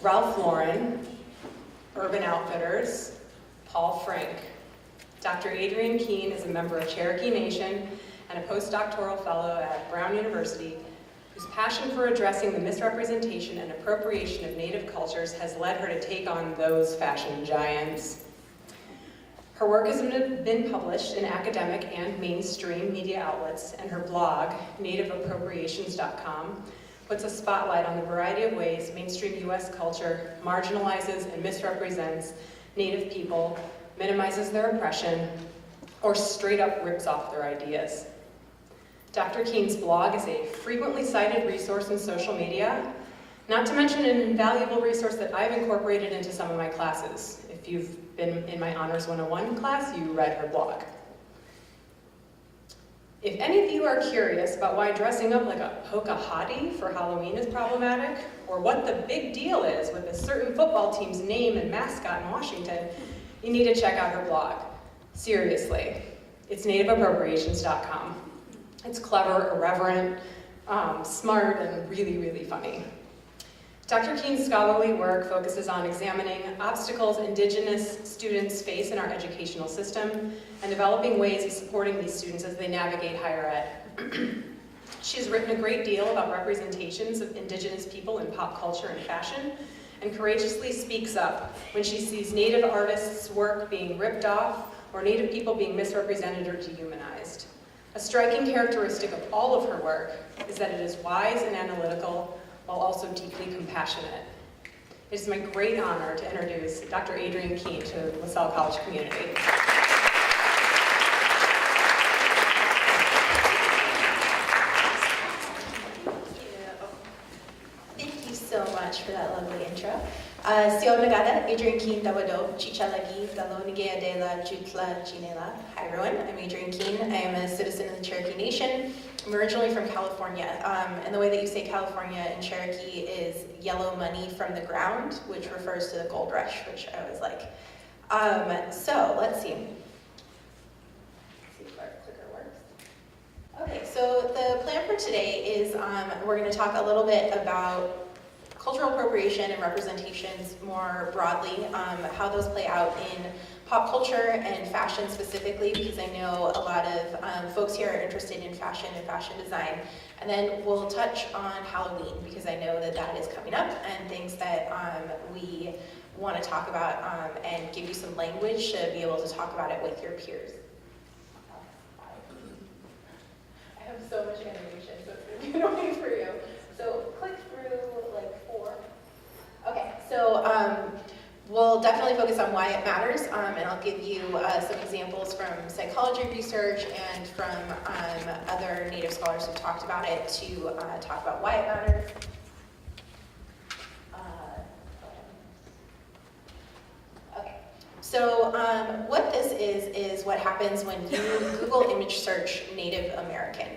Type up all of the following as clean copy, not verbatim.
Ralph Lauren, Urban Outfitters, Paul Frank. Dr. Adrienne Keene is a member of Cherokee Nation and a postdoctoral fellow at Brown University, whose passion for addressing the misrepresentation and appropriation of Native cultures has led her to take on those fashion giants. Her work has been published in academic and mainstream media outlets, and her blog, nativeappropriations.com, puts a spotlight on the variety of ways mainstream US culture marginalizes and misrepresents Native people, minimizes their oppression, or straight up rips off their ideas. Dr. Keene's blog is a frequently cited resource in social media, not to mention an invaluable resource that I've incorporated into some of my classes. If you've been in my Honors 101 class, you read her blog. If any of you are curious about why dressing up like a Pocahontas for Halloween is problematic, or what the big deal is with a certain football team's name and mascot in Washington, you need to check out her blog. Seriously, it's nativeappropriations.com. It's clever, irreverent, smart, and really, really funny. Dr. Keene's scholarly work focuses on examining obstacles Indigenous students face in our educational system and developing ways of supporting these students as they navigate higher ed. She's written a great deal about representations of Indigenous people in pop culture and fashion, and courageously speaks up when she sees Native artists' work being ripped off or Native people being misrepresented or dehumanized. A striking characteristic of all of her work is that it is wise and analytical, while also deeply compassionate. It is my great honor to introduce Dr. Adrienne Keene to the Lasell College community. Thank you so much for that lovely intro. Sio Nagada, Adrienne Keene Dawado, Chichalagi, Dalonigea de la Jutla Chinela. Hi everyone, I'm Adrienne Keene. I am a citizen of the Cherokee Nation. I'm originally from California, and the way that you say California in Cherokee is yellow money from the ground, which refers to the gold rush, which I always like. So let's see. If our clicker works. Okay, so the plan for today is we're going to talk a little bit about cultural appropriation and representations more broadly, how those play out in pop culture and fashion specifically, because I know a lot of folks here are interested in fashion and fashion design. And then we'll touch on Halloween, because I know that that is coming up, and things that we want to talk about and give you some language to be able to talk about it with your peers. I have so much animation, so it's going to be annoying for you. So click through like 4. Okay, so we'll definitely focus on why it matters, and I'll give you some examples from psychology research and from other Native scholars who've talked about it to talk about why it matters. Okay, so what this is what happens when you Google image search Native American.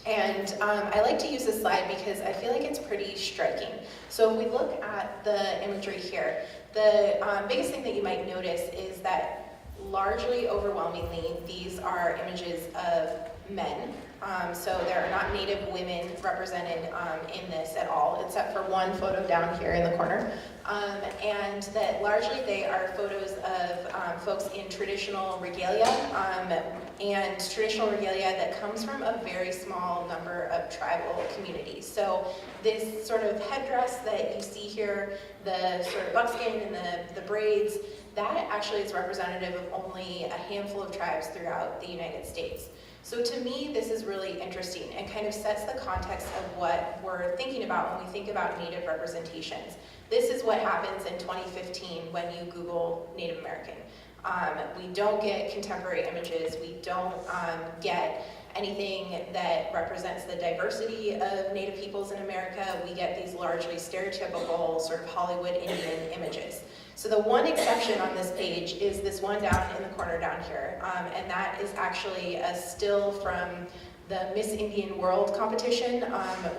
And I like to use this slide because I feel like it's pretty striking. So if we look at the imagery here, the biggest thing that you might notice is that largely, overwhelmingly, these are images of men. So there are not Native women represented in this at all, except for one photo down here in the corner. And that largely they are photos of folks in traditional regalia, and traditional regalia that comes from a very small number of tribal communities. So this sort of headdress that you see here, the sort of buckskin and the braids, that actually is representative of only a handful of tribes throughout the United States. So to me, this is really interesting and kind of sets the context of what we're thinking about when we think about Native representations. This is what happens in 2015 when you Google Native American. We don't get contemporary images. We don't get anything that represents the diversity of Native peoples in America. We get these largely stereotypical sort of Hollywood Indian images. So the one exception on this page is this one down in the corner down here, and that is actually a still from the Miss Indian World competition,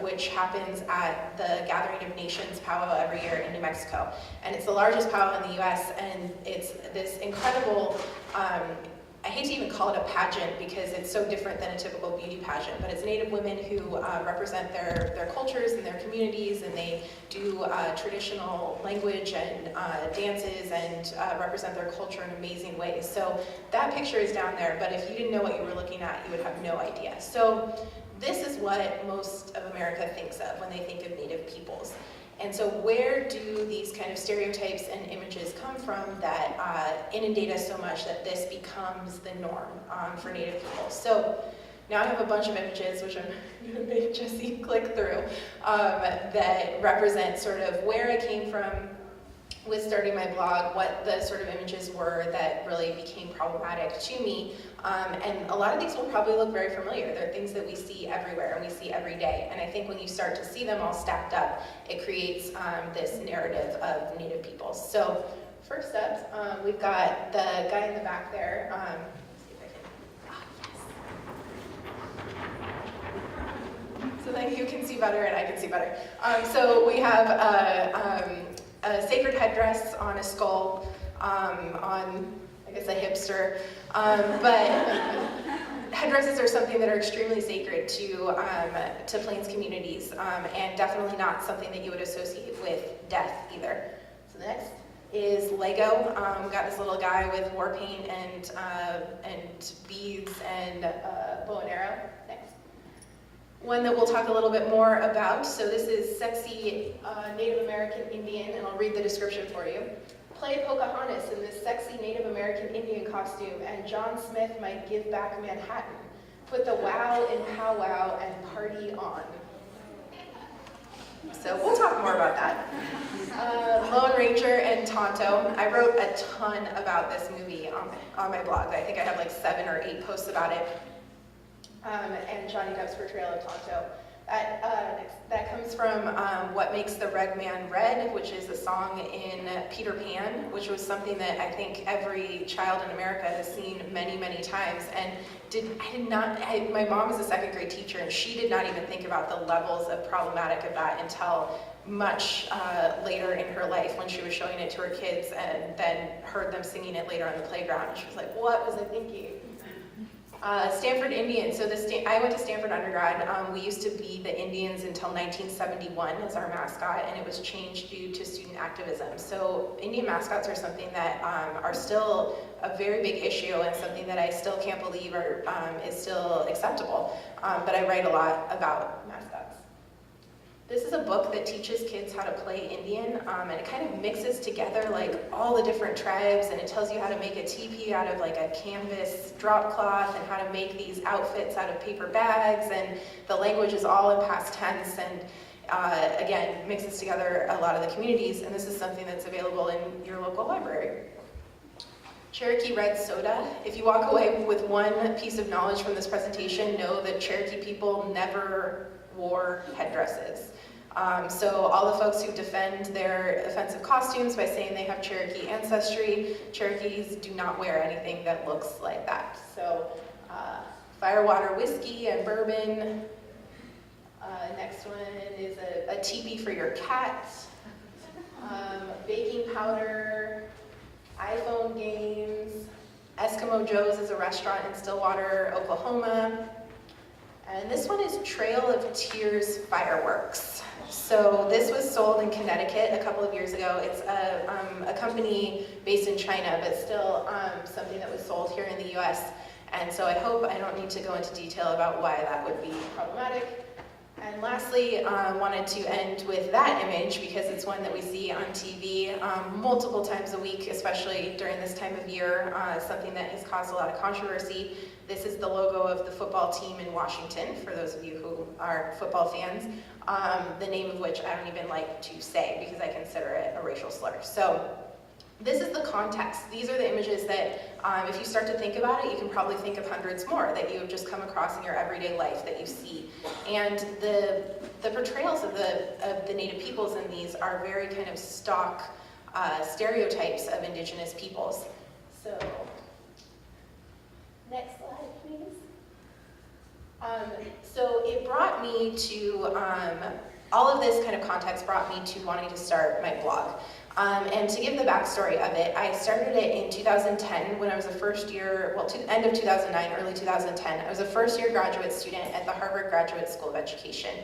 which happens at the Gathering of Nations powwow every year in New Mexico. And it's the largest powwow in the US, and it's this incredible, I hate to even call it a pageant because it's so different than a typical beauty pageant, but it's Native women who represent their cultures and their communities, and they do traditional language and dances and represent their culture in amazing ways. So that picture is down there, but if you didn't know what you were looking at, you would have no idea. So this is what most of America thinks of when they think of Native peoples. And so where do these kind of stereotypes and images come from that inundate us so much that this becomes the norm for Native people? So now I have a bunch of images, which I'm going to make Jesse click through, that represent sort of where I came from with starting my blog, what the sort of images were that really became problematic to me. And a lot of these will probably look very familiar. They're things that we see everywhere and we see every day. And I think when you start to see them all stacked up, it creates this narrative of Native peoples. So first up, we've got the guy in the back there. Let's see if I can, so then you can see better and I can see better. So we have a sacred headdress on a skull, on, I guess, a hipster. But headdresses are something that are extremely sacred to Plains communities, and definitely not something that you would associate with death either. So next is Lego. We got this little guy with war paint and beads and bow and arrow. Next. One that we'll talk a little bit more about. So this is sexy Native American Indian, and I'll read the description for you. Play Pocahontas in this sexy Native American Indian costume, and John Smith might give back Manhattan. Put the wow in powwow and party on. So we'll talk more about that. Lone Ranger and Tonto. I wrote a ton about this movie on my blog. I think I have like 7 or 8 posts about it. And Johnny Depp's portrayal of Tonto. That comes from What Makes the Red Man Red, which is a song in Peter Pan, which was something that I think every child in America has seen many, many times. And my mom is a 2nd grade teacher, and she did not even think about the levels of problematic of that until much later in her life when she was showing it to her kids and then heard them singing it later on the playground. And she was like, what was I thinking? Stanford Indians. So I went to Stanford undergrad. We used to be the Indians until 1971 as our mascot, and it was changed due to student activism. So Indian mascots are something that are still a very big issue and something that I still can't believe is still acceptable. But I write a lot about mascots. This is a book that teaches kids how to play Indian, and it kind of mixes together like all the different tribes, and it tells you how to make a teepee out of like a canvas drop cloth and how to make these outfits out of paper bags, and the language is all in past tense, and again, mixes together a lot of the communities, and this is something that's available in your local library. Cherokee Red Soda. If you walk away with one piece of knowledge from this presentation, know that Cherokee people never wore headdresses. So all the folks who defend their offensive costumes by saying they have Cherokee ancestry, Cherokees do not wear anything that looks like that. So firewater whiskey and bourbon. Next one is a teepee for your cat. Baking powder, iPhone games. Eskimo Joe's is a restaurant in Stillwater, Oklahoma. And this one is Trail of Tears fireworks. So this was sold in Connecticut a couple of years ago. It's a company based in China, but still something that was sold here in the US. And so I hope I don't need to go into detail about why that would be problematic. And lastly, wanted to end with that image because it's one that we see on TV multiple times a week, especially during this time of year, something that has caused a lot of controversy. This is the logo of the football team in Washington, for those of you who are football fans, the name of which I don't even like to say because I consider it a racial slur. So this is the context. These are the images that, if you start to think about it, you can probably think of hundreds more that you have just come across in your everyday life that you see. And the portrayals of the Native peoples in these are very kind of stock stereotypes of Indigenous peoples. So, next slide, please. So it brought me to, all of this kind of context brought me to wanting to start my blog. And to give the backstory of it, I started it in 2010 when I was a first year, well, end of 2009, early 2010. I was a first year graduate student at the Harvard Graduate School of Education.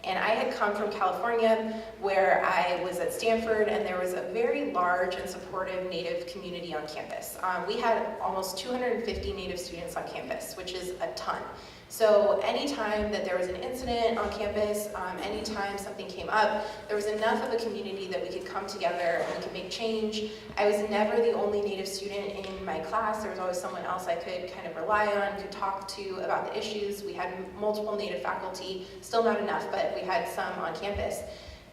And I had come from California, where I was at Stanford, and there was a very large and supportive Native community on campus. We had almost 250 Native students on campus, which is a ton. So anytime that there was an incident on campus, anytime something came up, there was enough of a community that we could come together and we could make change. I was never the only Native student in my class. There was always someone else I could kind of rely on, could talk to about the issues. We had multiple Native faculty, still not enough, but we had some on campus.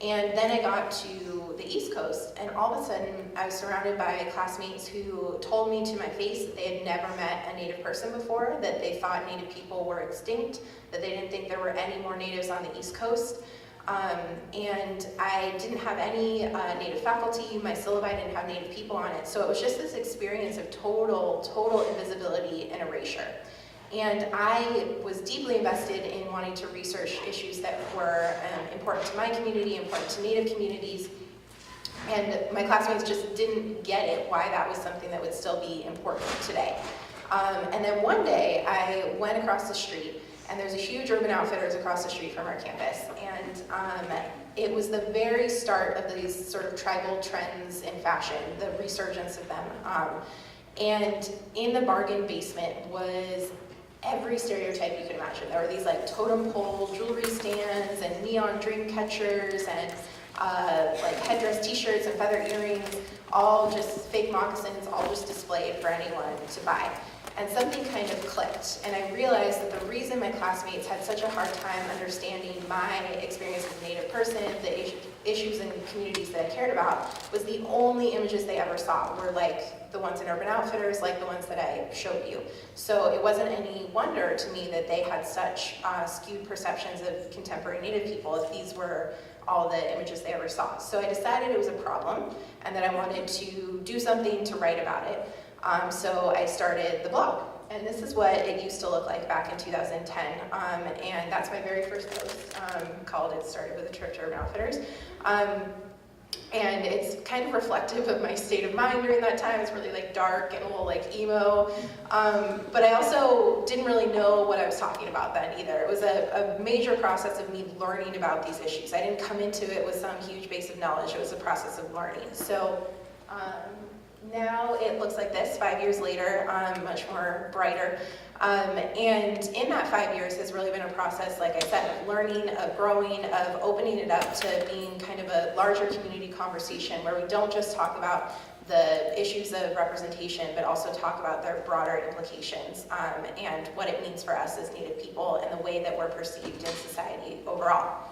And then I got to the East Coast, and all of a sudden I was surrounded by classmates who told me to my face that they had never met a Native person before, that they thought Native people were extinct, that they didn't think there were any more Natives on the East Coast. And I didn't have any Native faculty, my syllabi didn't have Native people on it, so it was just this experience of total invisibility and erasure. And I was deeply invested in wanting to research issues that were important to my community, important to Native communities. And my classmates just didn't get it, why that was something that would still be important today. And then one day I went across the street, and there's a huge Urban Outfitters across the street from our campus. And it was the very start of these sort of tribal trends in fashion, the resurgence of them. And in the bargain basement was every stereotype you could imagine. There were these like totem pole jewelry stands and neon dream catchers and like headdress t-shirts and feather earrings, all just fake moccasins, all just displayed for anyone to buy. And something kind of clicked, and I realized that the reason my classmates had such a hard time understanding my experience as a Native person, the issues and communities that I cared about, was the only images they ever saw were like the ones in Urban Outfitters, like the ones that I showed you. So it wasn't any wonder to me that they had such skewed perceptions of contemporary Native people if these were all the images they ever saw. So I decided it was a problem and that I wanted to do something to write about it. So I started the blog, and this is what it used to look like back in 2010, and that's my very first post, called It Started with a Trip to Urban Outfitters. And it's kind of reflective of my state of mind during that time. It's really like dark and a little like emo. But I also didn't really know what I was talking about then either. It was a major process of me learning about these issues. I didn't come into it with some huge base of knowledge. It was a process of learning. So now it looks like this, 5 years later, much more brighter. And in that 5 years has really been a process, like I said, of learning, of growing, of opening it up to being kind of a larger community conversation where we don't just talk about the issues of representation, but also talk about their broader implications and what it means for us as Native people and the way that we're perceived in society overall.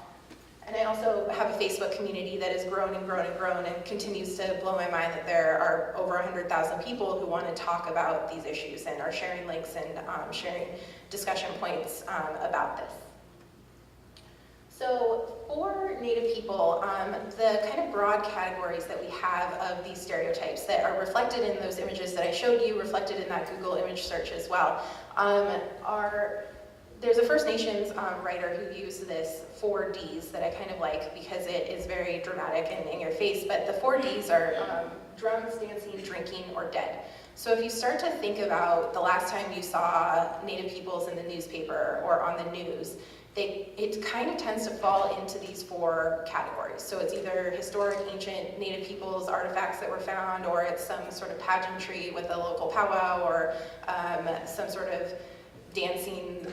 And I also have a Facebook community that has grown and grown and grown and continues to blow my mind that there are over 100,000 people who want to talk about these issues and are sharing links and sharing discussion points about this. So for Native people, the kind of broad categories that we have of these stereotypes that are reflected in those images that I showed you, reflected in that Google image search as well, there's a First Nations writer who used this 4 Ds that I kind of like because it is very dramatic and in your face, but the 4 Ds are drums, dancing, drinking, or dead. So if you start to think about the last time you saw Native peoples in the newspaper or on the news, it kind of tends to fall into these 4 categories. So it's either historic, ancient Native peoples artifacts that were found, or it's some sort of pageantry with a local powwow, or some sort of dancing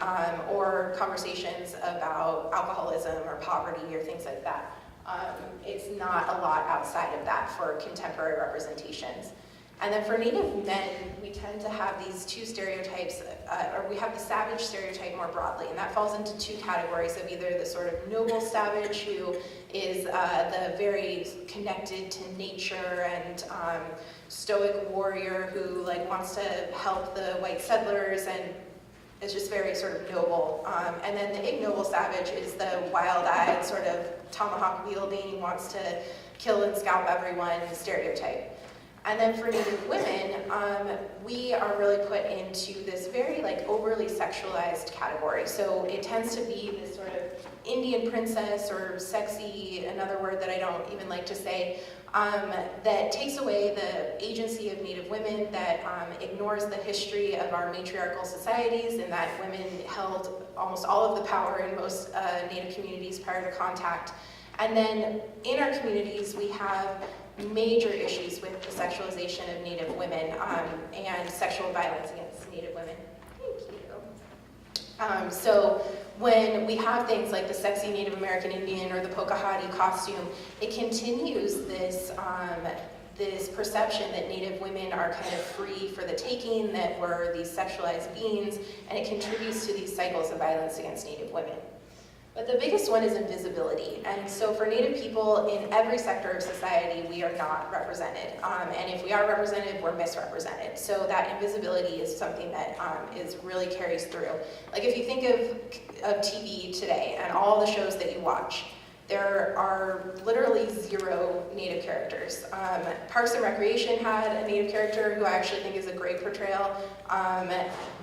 or conversations about alcoholism or poverty or things like that. It's not a lot outside of that for contemporary representations. And then for Native men, we tend to have these 2 stereotypes, or we have the savage stereotype more broadly, and that falls into 2 categories of either the sort of noble savage who is the very connected to nature and stoic warrior who like wants to help the white settlers and it's just very sort of noble. And then the ignoble savage is the wild-eyed, sort of tomahawk-wielding, wants to kill and scalp everyone stereotype. And then for Native women, we are really put into this very overly sexualized category. So it tends to be this sort of Indian princess or sexy, another word that I don't even like to say, that takes away the agency of Native women, that ignores the history of our matriarchal societies, and that women held almost all of the power in most Native communities prior to contact. And then in our communities, we have major issues with the sexualization of Native women and sexual violence against Native women. Thank you. So when we have things like the sexy Native American Indian or the Pocahontas costume, it continues this this perception that Native women are kind of free for the taking, that we're these sexualized beings, and it contributes to these cycles of violence against Native women. But the biggest one is invisibility. And so for Native people in every sector of society, we are not represented. And if we are represented, we're misrepresented. So that invisibility is something that really carries through. Like if you think of TV today and all the shows that you watch, there are literally 0 Native characters. Parks and Recreation had a Native character who I actually think is a great portrayal.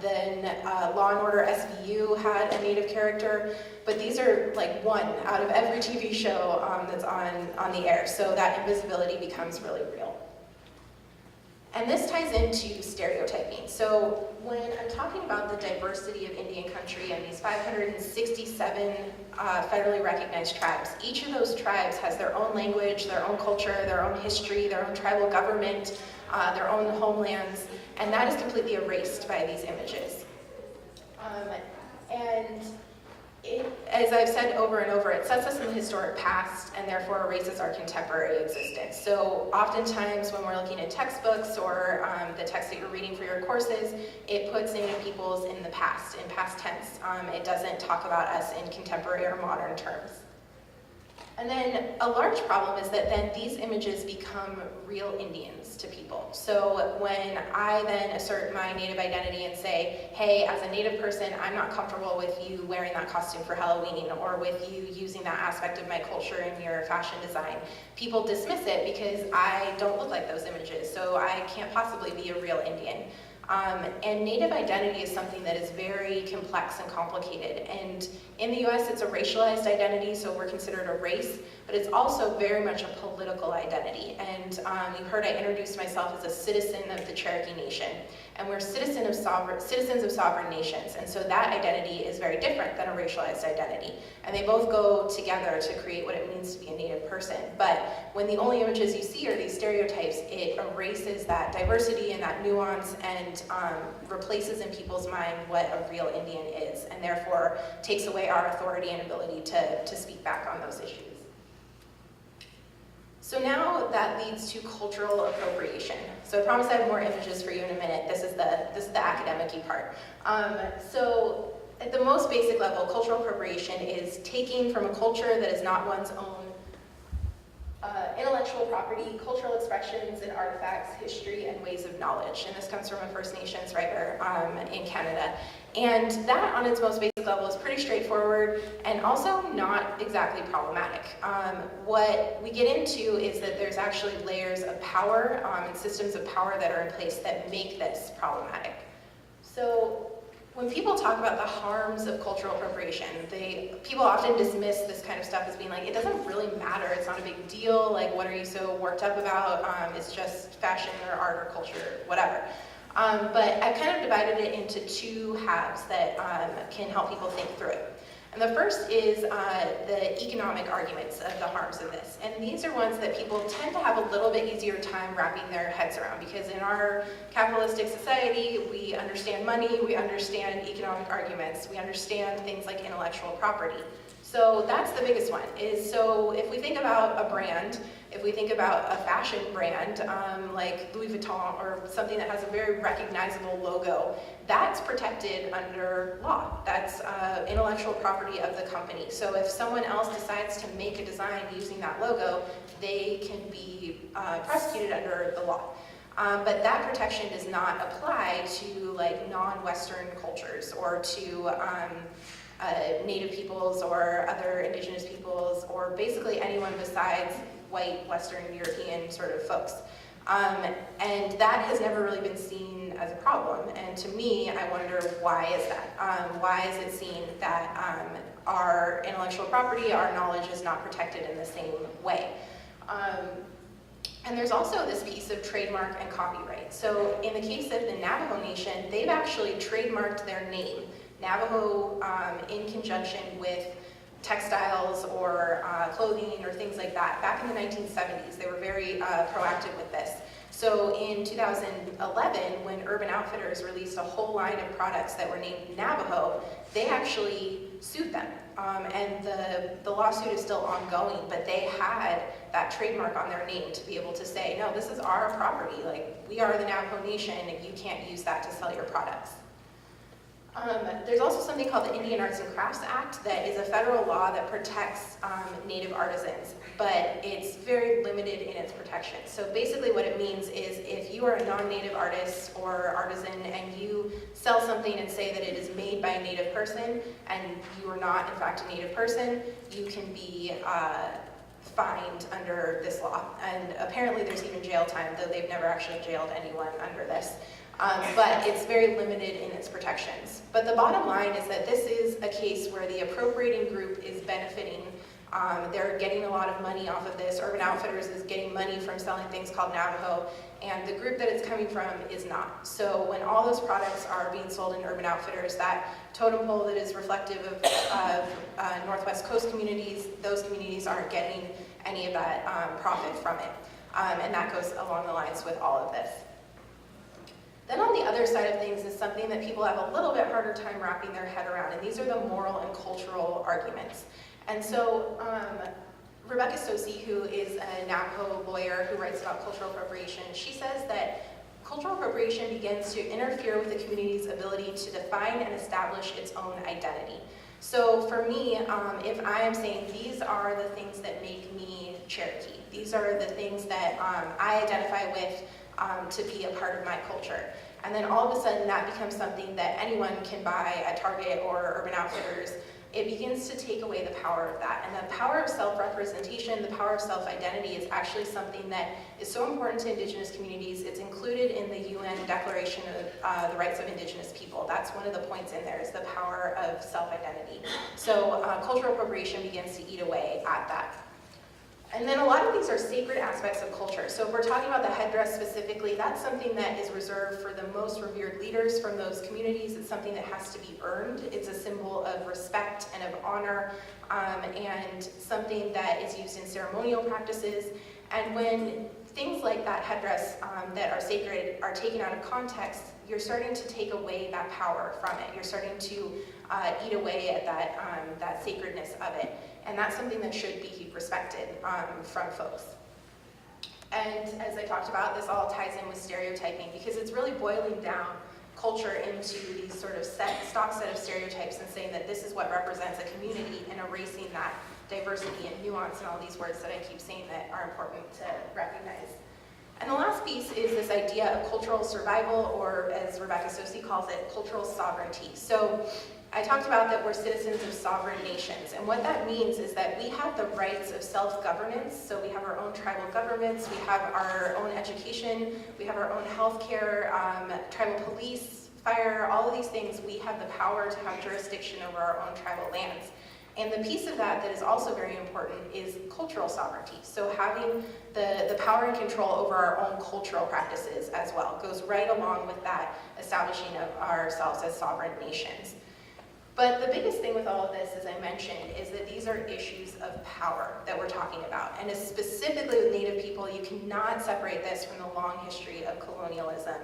Then Law and Order SVU had a Native character. But these are like 1 out of every TV show that's on the air. So that invisibility becomes really real. And this ties into stereotyping. So when I'm talking about the diversity of Indian country and these 567 federally recognized tribes, each of those tribes has their own language, their own culture, their own history, their own tribal government, their own homelands, and that is completely erased by these images. As I've said over and over, it sets us in the historic past and therefore erases our contemporary existence. So oftentimes when we're looking at textbooks or the text that you're reading for your courses, it puts Native peoples in the past, in past tense. It doesn't talk about us in contemporary or modern terms. And then a large problem is that then these images become real Indians to people. So when I then assert my Native identity and say, hey, as a Native person, I'm not comfortable with you wearing that costume for Halloween or with you using that aspect of my culture in your fashion design, people dismiss it because I don't look like those images, so I can't possibly be a real Indian. And Native identity is something that is very complex and complicated. And in the US, it's a racialized identity, so we're considered a race, but it's also very much a political identity. And you heard I introduced myself as a citizen of the Cherokee Nation. And we're citizens of sovereign nations. And so that identity is very different than a racialized identity. And they both go together to create what it means to be a Native person. But when the only images you see are these stereotypes, it erases that diversity and that nuance and replaces in people's mind what a real Indian is, and therefore takes away our authority and ability to speak back on those issues. So now that leads to cultural appropriation. So I promise I have more images for you in a minute. This is the academic-y part. So at the most basic level, cultural appropriation is taking from a culture that is not one's own intellectual property, cultural expressions and artifacts, history, and ways of knowledge. And this comes from a First Nations writer in Canada. And that, on its most basic level, is pretty straightforward and also not exactly problematic. What we get into is that there's actually layers of power and systems of power that are in place that make this problematic. So when people talk about the harms of cultural appropriation, people often dismiss this kind of stuff as being like, it doesn't really matter, it's not a big deal, like what are you so worked up about, it's just fashion or art or culture, whatever. But I've kind of divided it into 2 halves that can help people think through it. And the first is the economic arguments of the harms of this. And these are ones that people tend to have a little bit easier time wrapping their heads around, because in our capitalistic society, we understand money, we understand economic arguments, we understand things like intellectual property. So that's the biggest one, so if we think about a brand, if we think about a fashion brand like Louis Vuitton or something that has a very recognizable logo, that's protected under law. That's intellectual property of the company. So if someone else decides to make a design using that logo, they can be prosecuted under the law. But that protection does not apply to like non-Western cultures or to Native peoples or other indigenous peoples or basically anyone besides white Western European sort of folks. And that has never really been seen as a problem. And to me, I wonder, why is that? Why is it seen that our intellectual property, our knowledge is not protected in the same way? And there's also this piece of trademark and copyright. So in the case of the Navajo Nation, they've actually trademarked their name, Navajo, in conjunction with textiles or clothing or things like that. Back in the 1970s, they were very proactive with this. So in 2011, when Urban Outfitters released a whole line of products that were named Navajo, they actually sued them. And the lawsuit is still ongoing, but they had that trademark on their name to be able to say, no, this is our property. Like, we are the Navajo Nation, and you can't use that to sell your products. There's also something called the Indian Arts and Crafts Act that is a federal law that protects Native artisans, but it's very limited in its protection. So basically what it means is if you are a non-Native artist or artisan and you sell something and say that it is made by a Native person and you are not in fact a Native person, you can be fined under this law. And apparently there's even jail time, though they've never actually jailed anyone under this. But it's very limited in its protections. But the bottom line is that this is a case where the appropriating group is benefiting. They're getting a lot of money off of this. Urban Outfitters is getting money from selling things called Navajo, and the group that it's coming from is not. So when all those products are being sold in Urban Outfitters, that totem pole that is reflective of Northwest Coast communities, those communities aren't getting any of that profit from it. And that goes along the lines with all of this. Then on the other side of things is something that people have a little bit harder time wrapping their head around, and these are the moral and cultural arguments. And so Rebecca Sosi, who is a Navajo lawyer who writes about cultural appropriation, she says that cultural appropriation begins to interfere with the community's ability to define and establish its own identity. So for me, if I am saying these are the things that make me Cherokee, these are the things that I identify with to be a part of my culture. And then all of a sudden that becomes something that anyone can buy at Target or Urban Outfitters. It begins to take away the power of that. And the power of self-representation, the power of self-identity is actually something that is so important to Indigenous communities. It's included in the UN Declaration of the Rights of Indigenous People. That's one of the points in there, is the power of self-identity. So cultural appropriation begins to eat away at that. And then a lot of these are sacred aspects of culture. So if we're talking about the headdress specifically, that's something that is reserved for the most revered leaders from those communities. It's something that has to be earned. It's a symbol of respect and of honor, and something that is used in ceremonial practices. And when things like that headdress that are sacred are taken out of context, you're starting to take away that power from it. You're starting to eat away at that sacredness of it. And that's something that should be respected from folks. And as I talked about, this all ties in with stereotyping, because it's really boiling down culture into these sort of stock set of stereotypes and saying that this is what represents a community, and erasing that diversity and nuance and all these words that I keep saying that are important to recognize. And the last piece is this idea of cultural survival, or as Rebecca Sosi calls it, cultural sovereignty. So I talked about that we're citizens of sovereign nations, and what that means is that we have the rights of self-governance. So we have our own tribal governments, we have our own education, we have our own healthcare, tribal police, fire, all of these things. We have the power to have jurisdiction over our own tribal lands. And the piece of that is also very important is cultural sovereignty. So having the power and control over our own cultural practices as well goes right along with that establishing of ourselves as sovereign nations. But the biggest thing with all of this, as I mentioned, is that these are issues of power that we're talking about. And specifically with Native people, you cannot separate this from the long history of colonialism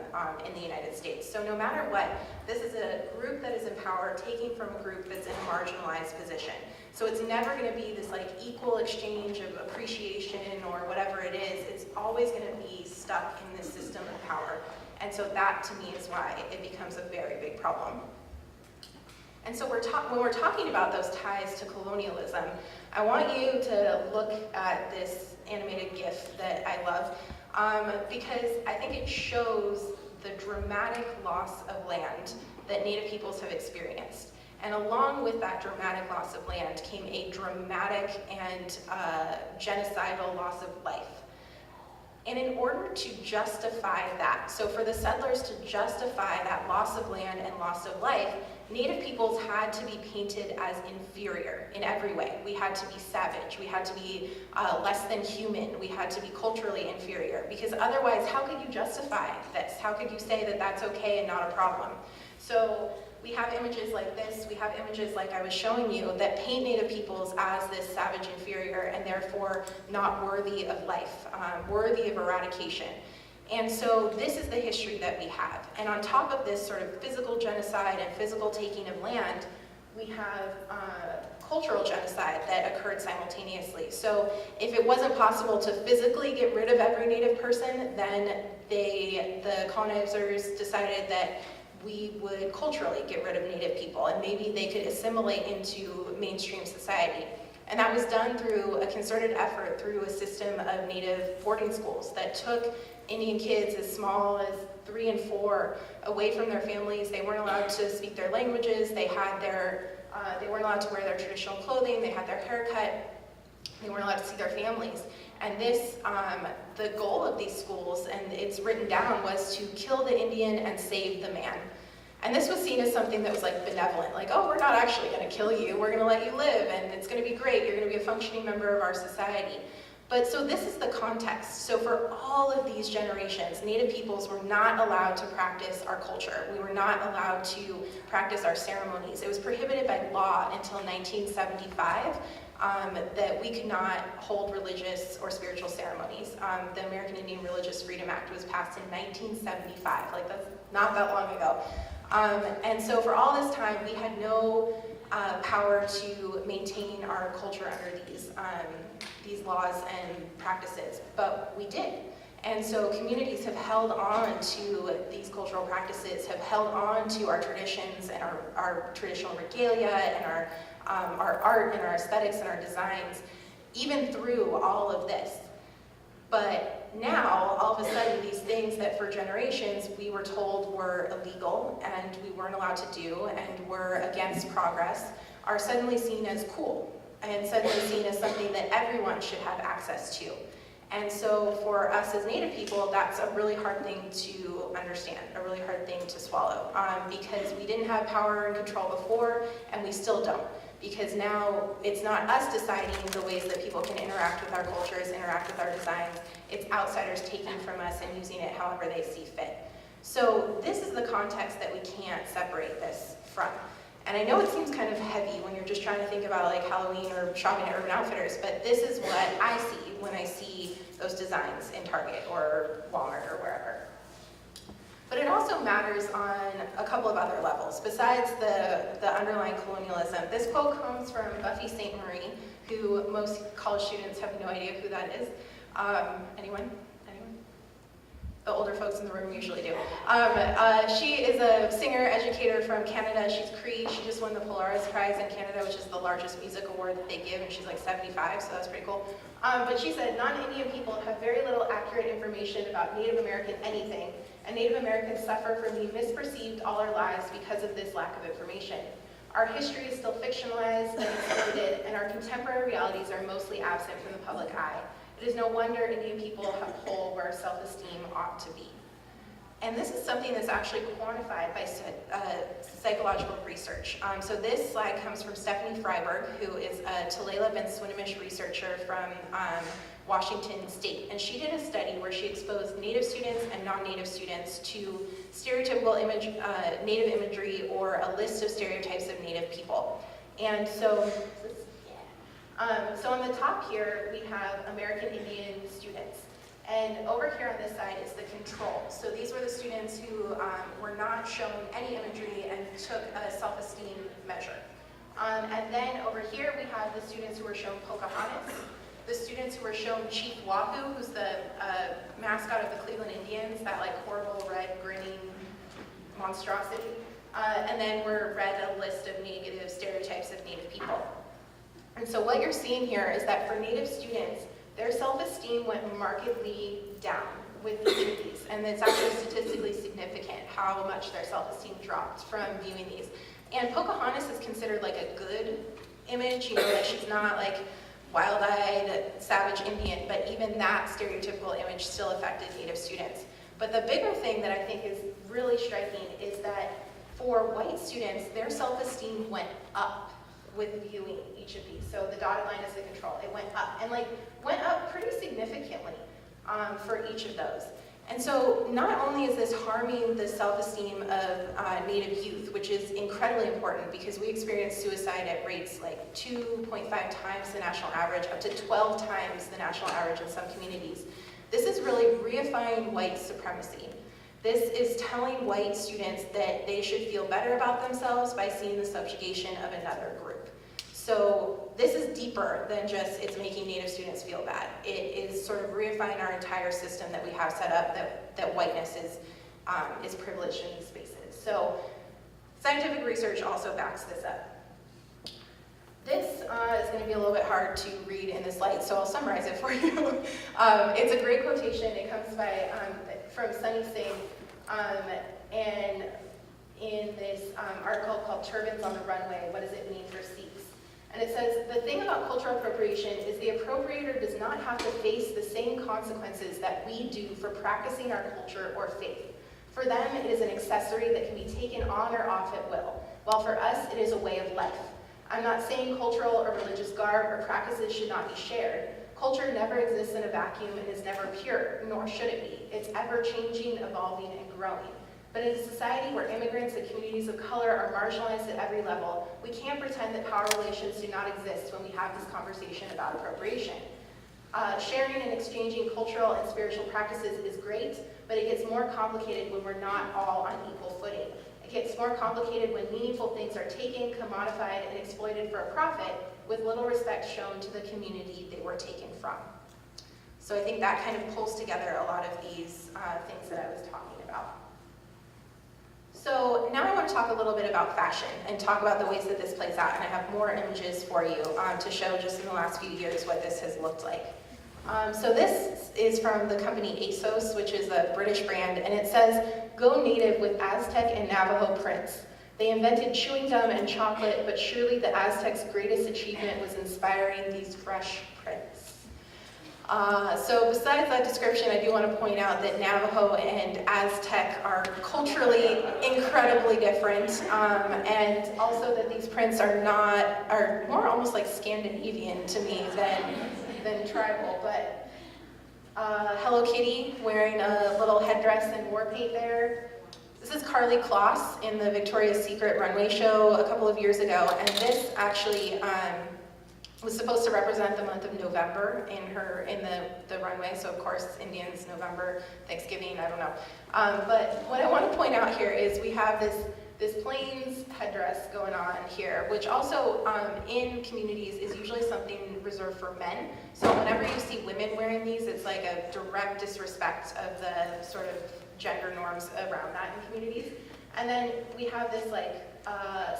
in the United States. So no matter what, this is a group that is in power taking from a group that's in a marginalized position. So it's never going to be this like equal exchange of appreciation or whatever it is. It's always going to be stuck in this system of power. And so that, to me, is why it becomes a very big problem. And so when we're talking about those ties to colonialism, I want you to look at this animated GIF that I love, because I think it shows the dramatic loss of land that Native peoples have experienced. And along with that dramatic loss of land came a dramatic and genocidal loss of life. And in order to justify that, so for the settlers to justify that loss of land and loss of life, Native peoples had to be painted as inferior in every way. We had to be savage, we had to be less than human, we had to be culturally inferior, because otherwise, how could you justify this? How could you say that that's okay and not a problem? So we have images like this, we have images like I was showing you that paint Native peoples as this savage inferior and therefore not worthy of life, worthy of eradication. And so this is the history that we have. And on top of this sort of physical genocide and physical taking of land, we have cultural genocide that occurred simultaneously. So if it wasn't possible to physically get rid of every Native person, then the colonizers decided that we would culturally get rid of Native people, and maybe they could assimilate into mainstream society. And that was done through a concerted effort through a system of Native boarding schools that took Indian kids as small as 3 and 4 away from their families. They weren't allowed to speak their languages, they weren't allowed to wear their traditional clothing, they had their hair cut, they weren't allowed to see their families. And this, the goal of these schools, and it's written down, was to kill the Indian and save the man. And this was seen as something that was like benevolent, like, oh, we're not actually gonna kill you, we're gonna let you live, and it's gonna be great, you're gonna be a functioning member of our society. But so this is the context. So for all of these generations, Native peoples were not allowed to practice our culture. We were not allowed to practice our ceremonies. It was prohibited by law until 1975. That we could not hold religious or spiritual ceremonies. The American Indian Religious Freedom Act was passed in 1975, like that's not that long ago. And so for all this time, we had no power to maintain our culture under these laws and practices, but we did. And so communities have held on to these cultural practices, have held on to our traditions and our traditional regalia and our art and our aesthetics and our designs, even through all of this. But now, all of a sudden, these things that for generations we were told were illegal and we weren't allowed to do and were against progress are suddenly seen as cool and suddenly seen as something that everyone should have access to. And so for us as Native people, that's a really hard thing to understand, a really hard thing to swallow, because we didn't have power and control before, and we still don't. Because now it's not us deciding the ways that people can interact with our cultures, interact with our designs. It's outsiders taking from us and using it however they see fit. So this is the context that we can't separate this from. And I know it seems kind of heavy when you're just trying to think about like Halloween or shopping at Urban Outfitters, but this is what I see when I see those designs in Target or Walmart or wherever. But it also matters on a couple of other levels. Besides the underlying colonialism, this quote comes from Buffy St. Marie, who most college students have no idea who that is. Anyone? The older folks in the room usually do. She is a singer, educator from Canada. She's Cree. She just won the Polaris Prize in Canada, which is the largest music award that they give, and she's like 75, so that's pretty cool. But she said, non-Indian people have very little accurate information about Native American anything, and Native Americans suffer from being misperceived all our lives because of this lack of information. Our history is still fictionalized and exploited, and our contemporary realities are mostly absent from the public eye. It is no wonder Indian people have a hole where self-esteem ought to be. And this is something that's actually quantified by psychological research. So this slide comes from Stephanie Freiberg, who is a Tulalip and Swinomish researcher from Washington State. And she did a study where she exposed Native students and non-Native students to stereotypical Native imagery or a list of stereotypes of Native people. And so, so on the top here, we have American Indian students. And over here on this side is the control. So these were the students who were not shown any imagery and took a self-esteem measure. And then over here we have the students who were shown Pocahontas, the students who were shown Chief Wahoo, who's the mascot of the Cleveland Indians, that like horrible red grinning monstrosity. And then we're read a list of negative stereotypes of Native people. And so what you're seeing here is that for Native students, their self-esteem went markedly down with each of these. And it's actually statistically significant how much their self-esteem dropped from viewing these. And Pocahontas is considered like a good image, you know, that she's not like wild-eyed, savage Indian, but even that stereotypical image still affected Native students. But the bigger thing that I think is really striking is that for white students, their self-esteem went up with viewing each of these. So the dotted line is the control. It went up, and went up pretty significantly for each of those. And so not only is this harming the self-esteem of Native youth, which is incredibly important because we experience suicide at rates like 2.5 times the national average, up to 12 times the national average in some communities. This is really reifying white supremacy. This is telling white students that they should feel better about themselves by seeing the subjugation of another group. So this is deeper than just it's making Native students feel bad. It is sort of reifying our entire system that we have set up that whiteness is privileged in these spaces. So scientific research also backs this up. This is going to be a little bit hard to read in this light, so I'll summarize it for you. It's a great quotation. It comes from Sunny Singh, and in this article called Turbans on the Runway, What Does It Mean for Sikhs? And it says, the thing about cultural appropriation is the appropriator does not have to face the same consequences that we do for practicing our culture or faith. For them, it is an accessory that can be taken on or off at will, while for us, it is a way of life. I'm not saying cultural or religious garb or practices should not be shared. Culture never exists in a vacuum and is never pure, nor should it be. It's ever-changing, evolving, and growing. But in a society where immigrants and communities of color are marginalized at every level, we can't pretend that power relations do not exist when we have this conversation about appropriation. Sharing and exchanging cultural and spiritual practices is great, but it gets more complicated when we're not all on equal footing. It gets more complicated when meaningful things are taken, commodified, and exploited for a profit with little respect shown to the community they were taken from. So I think that kind of pulls together a lot of these things that I was talking about. So now I want to talk a little bit about fashion and talk about the ways that this plays out. And I have more images for you to show just in the last few years what this has looked like. So this is from the company ASOS, which is a British brand, and it says, "Go native with Aztec and Navajo prints. They invented chewing gum and chocolate, but surely the Aztecs' greatest achievement was inspiring these fresh prints." So besides that description, I do want to point out that Navajo and Aztec are culturally incredibly different, and also that these prints are more almost like Scandinavian to me than tribal. But Hello Kitty wearing a little headdress and war paint there. This is Carly Kloss in the Victoria's Secret runway show a couple of years ago, and this actually was supposed to represent the month of November in the runway. So of course, Indians, November, Thanksgiving, I don't know. But what I want to point out here is we have this plains headdress going on here, which also in communities is usually something reserved for men. So whenever you see women wearing these, it's like a direct disrespect of the sort of gender norms around that in communities. And then we have this like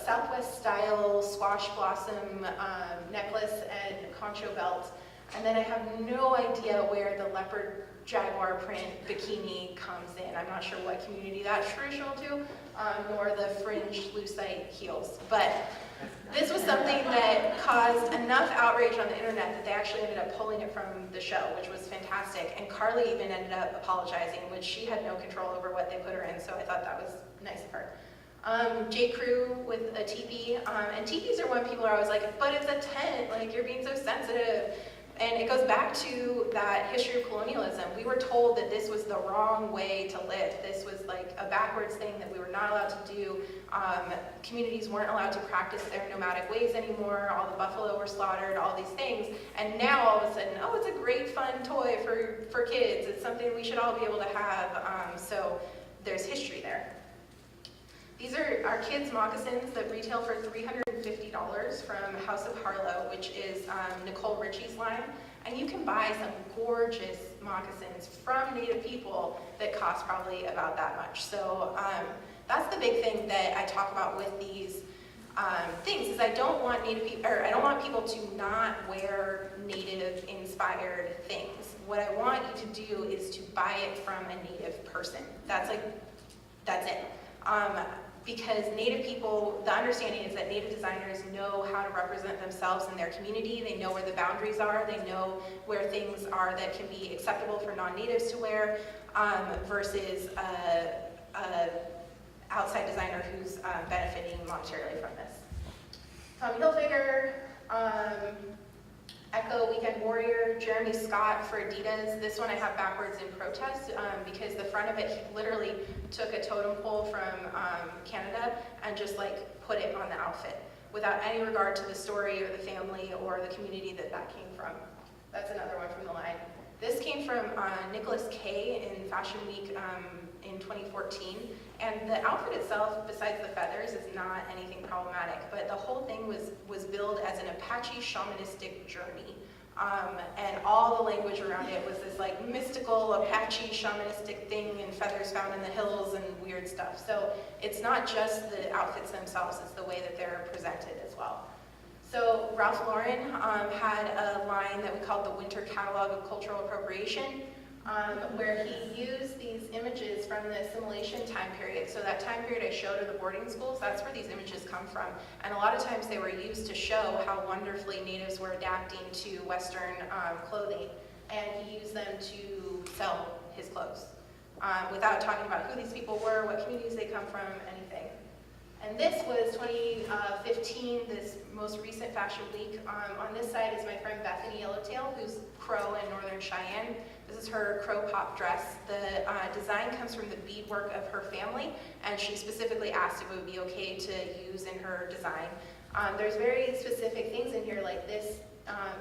Southwest style squash blossom necklace and concho belt. And then I have no idea where the leopard jaguar print bikini comes in. I'm not sure what community that's traditional to, nor the fringe lucite heels. But this was something that caused enough outrage on the internet that they actually ended up pulling it from the show, which was fantastic. And Carly even ended up apologizing, which she had no control over what they put her in, so I thought that was nice of her. J. Crew with a teepee, and teepees are when people are always like, but it's a tent, like you're being so sensitive. And it goes back to that history of colonialism. We were told that this was the wrong way to live. This was like a backwards thing that we were not allowed to do. Communities weren't allowed to practice their nomadic ways anymore. All the buffalo were slaughtered, all these things. And now all of a sudden, oh, it's a great fun toy for kids. It's something we should all be able to have. So there's history there. These are our kids' moccasins that retail for $350 from House of Harlow, which is Nicole Richie's line. And you can buy some gorgeous moccasins from Native people that cost probably about that much. So that's the big thing that I talk about with these things is I don't want people to not wear Native-inspired things. What I want you to do is to buy it from a Native person. That's it. because Native people, the understanding is that Native designers know how to represent themselves in their community. They know where the boundaries are. They know where things are that can be acceptable for non-Natives to wear versus a outside designer who's benefiting monetarily from this. Tommy Hilfiger, Echo Weekend Warrior, Jeremy Scott for Adidas. This one I have backwards in protest because the front of it, he literally took a totem pole from Canada and just like put it on the outfit without any regard to the story or the family or the community that that came from. That's another one from the line. This came from Nicholas Kay in Fashion Week in 2014. And the outfit itself, besides the feathers, is not anything problematic, but the whole thing was billed as an Apache shamanistic journey. And all the language around it was this like mystical Apache shamanistic thing and feathers found in the hills and weird stuff. So it's not just the outfits themselves, it's the way that they're presented as well. So Ralph Lauren had a line that we called the Winter Catalog of Cultural Appropriation, where he used these images from the assimilation time period. So that time period I showed of the boarding schools, that's where these images come from. And a lot of times they were used to show how wonderfully natives were adapting to Western clothing. And he used them to sell his clothes without talking about who these people were, what communities they come from, anything. And this was 2015, this most recent Fashion Week. On this side is my friend Bethany Yellowtail, who's Crow in Northern Cheyenne. This is her Crow pop dress. The design comes from the beadwork of her family, and she specifically asked if it would be okay to use in her design. There's very specific things in here, like this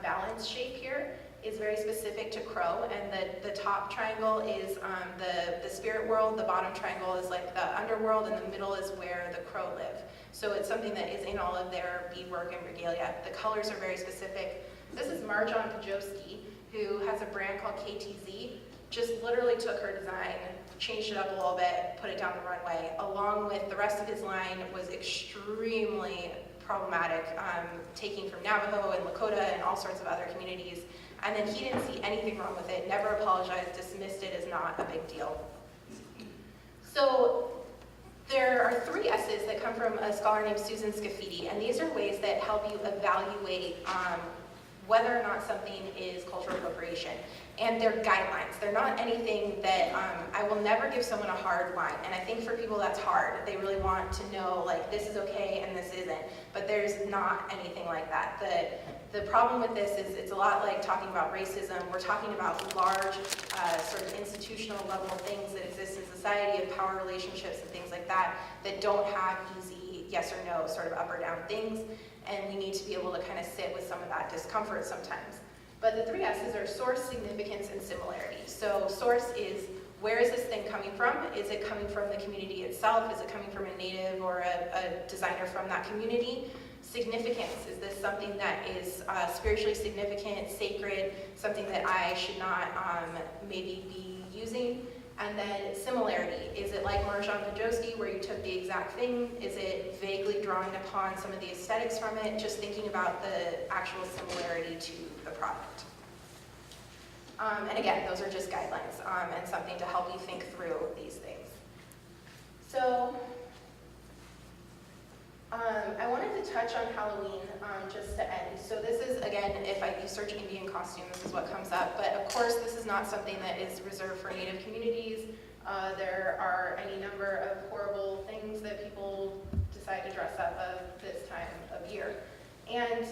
balance shape here is very specific to Crow, and the top triangle is the spirit world, the bottom triangle is like the underworld, and the middle is where the Crow live. So it's something that is in all of their beadwork and regalia. The colors are very specific. This is Marjan Pajowski, who has a brand called KTZ, just literally took her design, changed it up a little bit, put it down the runway, along with the rest of his line was extremely problematic, taking from Navajo and Lakota and all sorts of other communities. And then he didn't see anything wrong with it, never apologized, dismissed it as not a big deal. So there are 3 S's that come from a scholar named Susan Scafidi, and these are ways that help you evaluate whether or not something is cultural appropriation. And they're guidelines. They're not anything that, I will never give someone a hard line. And I think for people that's hard. They really want to know, like, this is okay and this isn't. But there's not anything like that. The problem with this is it's a lot like talking about racism. We're talking about large sort of institutional level things that exist in society and power relationships and things like that that don't have easy yes or no sort of up or down things. And we need to be able to kind of sit with some of that discomfort sometimes. But the 3 S's are source, significance, and similarity. So source is, where is this thing coming from? Is it coming from the community itself? Is it coming from a native or a designer from that community? Significance, is this something that is spiritually significant, sacred, something that I should not maybe be using? And then similarity, is it like Marjan Pajowski where you took the exact thing? Is it vaguely drawing upon some of the aesthetics from it? Just thinking about the actual similarity to the product. And again, those are just guidelines and something to help you think through these things. So I wanted to touch on Halloween just to end. So this is, again, if you search Indian costume, this is what comes up. But of course, this is not something that is reserved for Native communities. There are any number of horrible things that people decide to dress up of this time of year. And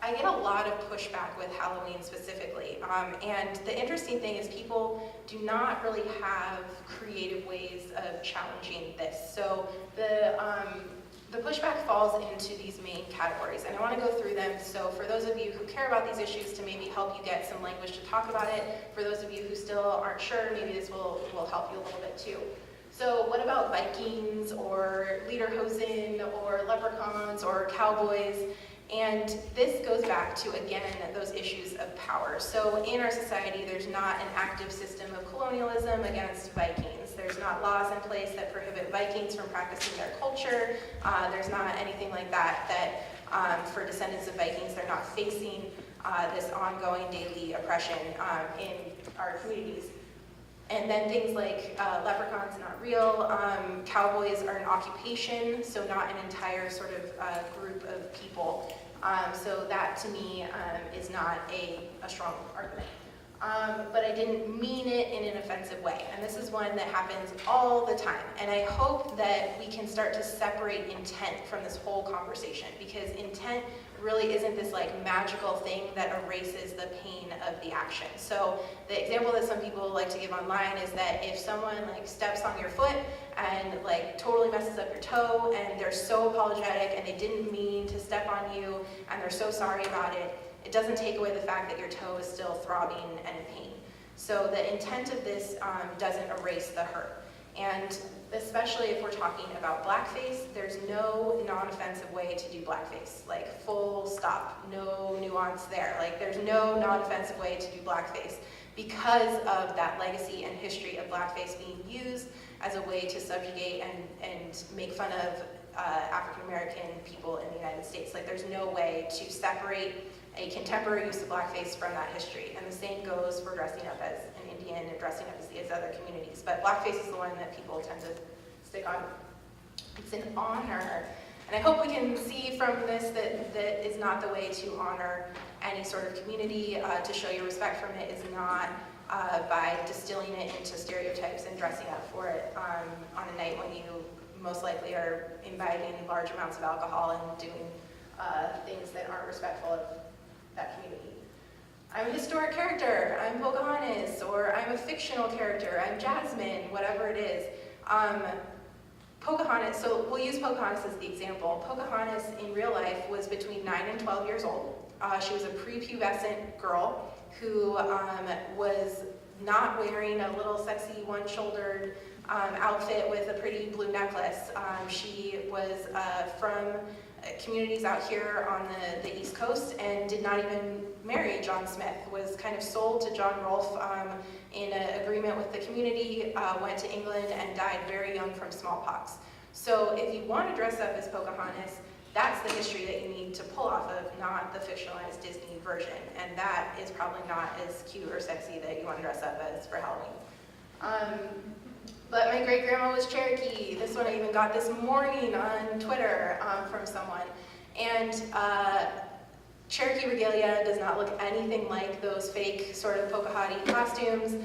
I get a lot of pushback with Halloween specifically. And the interesting thing is people do not really have creative ways of challenging this. So the pushback falls into these main categories, and I want to go through them. So for those of you who care about these issues, to maybe help you get some language to talk about it. For those of you who still aren't sure, maybe this will help you a little bit too. So what about Vikings or lederhosen or leprechauns or cowboys? And this goes back to, again, those issues of power. So in our society, there's not an active system of colonialism against Vikings. There's not laws in place that prohibit Vikings from practicing their culture. There's not anything like that for descendants of Vikings, they're not facing this ongoing daily oppression in our communities. And then things like leprechauns, not real, cowboys are an occupation, so not an entire sort of group of people. So that to me is not a strong argument. But I didn't mean it in an offensive way. And this is one that happens all the time. And I hope that we can start to separate intent from this whole conversation, because intent really isn't this like magical thing that erases the pain of the action. So the example that some people like to give online is that if someone like steps on your foot and like totally messes up your toe and they're so apologetic and they didn't mean to step on you and they're so sorry about it, it doesn't take away the fact that your toe is still throbbing and in pain. So the intent of this doesn't erase the hurt. And especially if we're talking about blackface, there's no non-offensive way to do blackface. Like full stop, no nuance there. Like there's no non-offensive way to do blackface because of that legacy and history of blackface being used as a way to subjugate and make fun of African American people in the United States. Like there's no way to separate a contemporary use of blackface from that history. And the same goes for dressing up as an Indian and dressing up as these other communities. But blackface is the one that people tend to stick on. It's an honor. And I hope we can see from this that is not the way to honor any sort of community. To show your respect from it is not by distilling it into stereotypes and dressing up for it on a night when you most likely are imbibing large amounts of alcohol and doing things that aren't respectful of that community. I'm a historic character, I'm Pocahontas, or I'm a fictional character, I'm Jasmine, whatever it is. Pocahontas, so we'll use Pocahontas as the example. Pocahontas in real life was between 9 and 12 years old. She was a prepubescent girl who was not wearing a little sexy one-shouldered outfit with a pretty blue necklace. She was from communities out here on the East Coast and did not even marry John Smith, was kind of sold to John Rolfe in an agreement with the community, went to England and died very young from smallpox. So if you want to dress up as Pocahontas, that's the history that you need to pull off of, not the fictionalized Disney version. And that is probably not as cute or sexy that you want to dress up as for Halloween. But my great-grandma was Cherokee. This one I even got this morning on Twitter from someone. And Cherokee regalia does not look anything like those fake sort of Pocahontas costumes.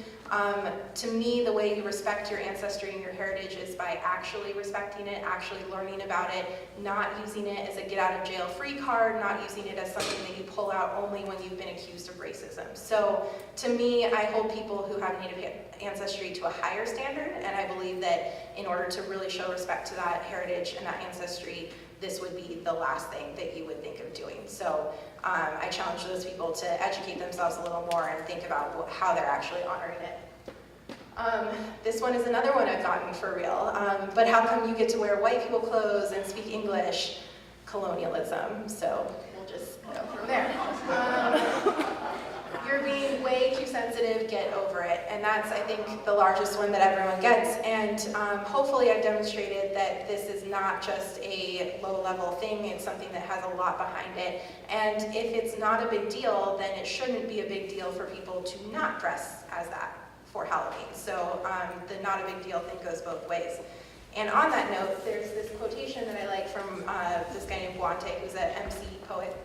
To me, the way you respect your ancestry and your heritage is by actually respecting it, actually learning about it, not using it as a get-out-of-jail-free card, not using it as something that you pull out only when you've been accused of racism. So to me, I hold people who have Native ancestry to a higher standard, and I believe that in order to really show respect to that heritage and that ancestry, this would be the last thing that you would think of doing. So I challenge those people to educate themselves a little more and think about how they're actually honoring it. This one is another one I've gotten for real. But how come you get to wear white people clothes and speak English? Colonialism. So we'll just go from there. You're being way too sensitive, get over it. And that's, I think, the largest one that everyone gets. And hopefully I've demonstrated that this is not just a low-level thing, it's something that has a lot behind it. And if it's not a big deal, then it shouldn't be a big deal for people to not dress as that for Halloween. So the not a big deal thing goes both ways. And on that note, there's this quotation that I like from this guy named Guante, who's an MC poet.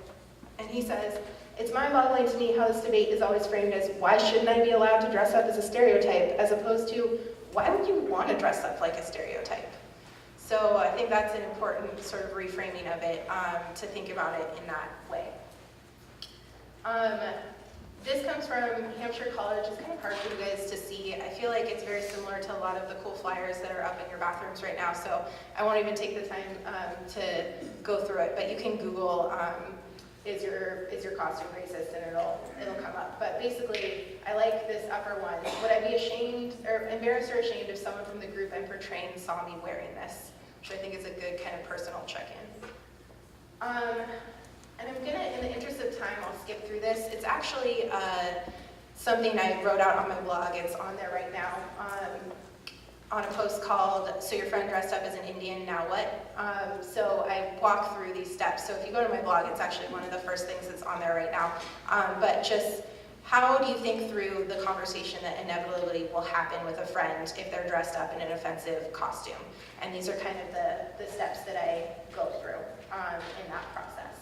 And he says, "It's mind-boggling to me how this debate is always framed as, why shouldn't I be allowed to dress up as a stereotype, as opposed to, why would you want to dress up like a stereotype?" So I think that's an important sort of reframing of it, to think about it in that way. This comes from Lasell College. It's kind of hard for you guys to see. I feel like it's very similar to a lot of the cool flyers that are up in your bathrooms right now, so I won't even take the time to go through it, but you can Google is your costume racist, and it'll come up. But basically, I like this upper one. Would I be ashamed or embarrassed or ashamed if someone from the group I'm portraying saw me wearing this? Which I think is a good kind of personal check-in. And I'm gonna, in the interest of time, I'll skip through this. It's actually something I wrote out on my blog. It's on there right now. On a post called, "So Your Friend Dressed Up as an Indian, Now What?" So I walk through these steps. So if you go to my blog, it's actually one of the first things that's on there right now. But just how do you think through the conversation that inevitably will happen with a friend if they're dressed up in an offensive costume? And these are kind of the steps that I go through in that process.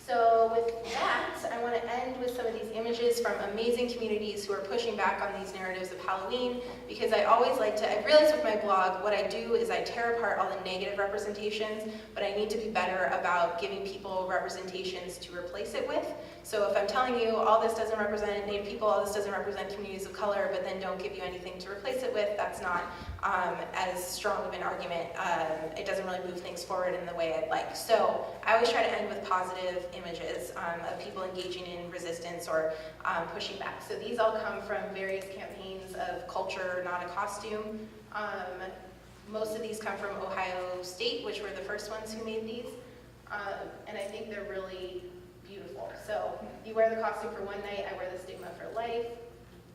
So with that, I want to end with some of these images from amazing communities who are pushing back on these narratives of Halloween, because I always like to, I realize with my blog, what I do is I tear apart all the negative representations, but I need to be better about giving people representations to replace it with. So if I'm telling you all this doesn't represent Native people, all this doesn't represent communities of color, but then don't give you anything to replace it with, that's not as strong of an argument. It doesn't really move things forward in the way I'd like. So I always try to end with positive images of people engaging in resistance or pushing back. So these all come from various campaigns of culture, not a costume. Most of these come from Ohio State, which were the first ones who made these. And I think they're really beautiful. So you wear the costume for one night, I wear the stigma for life.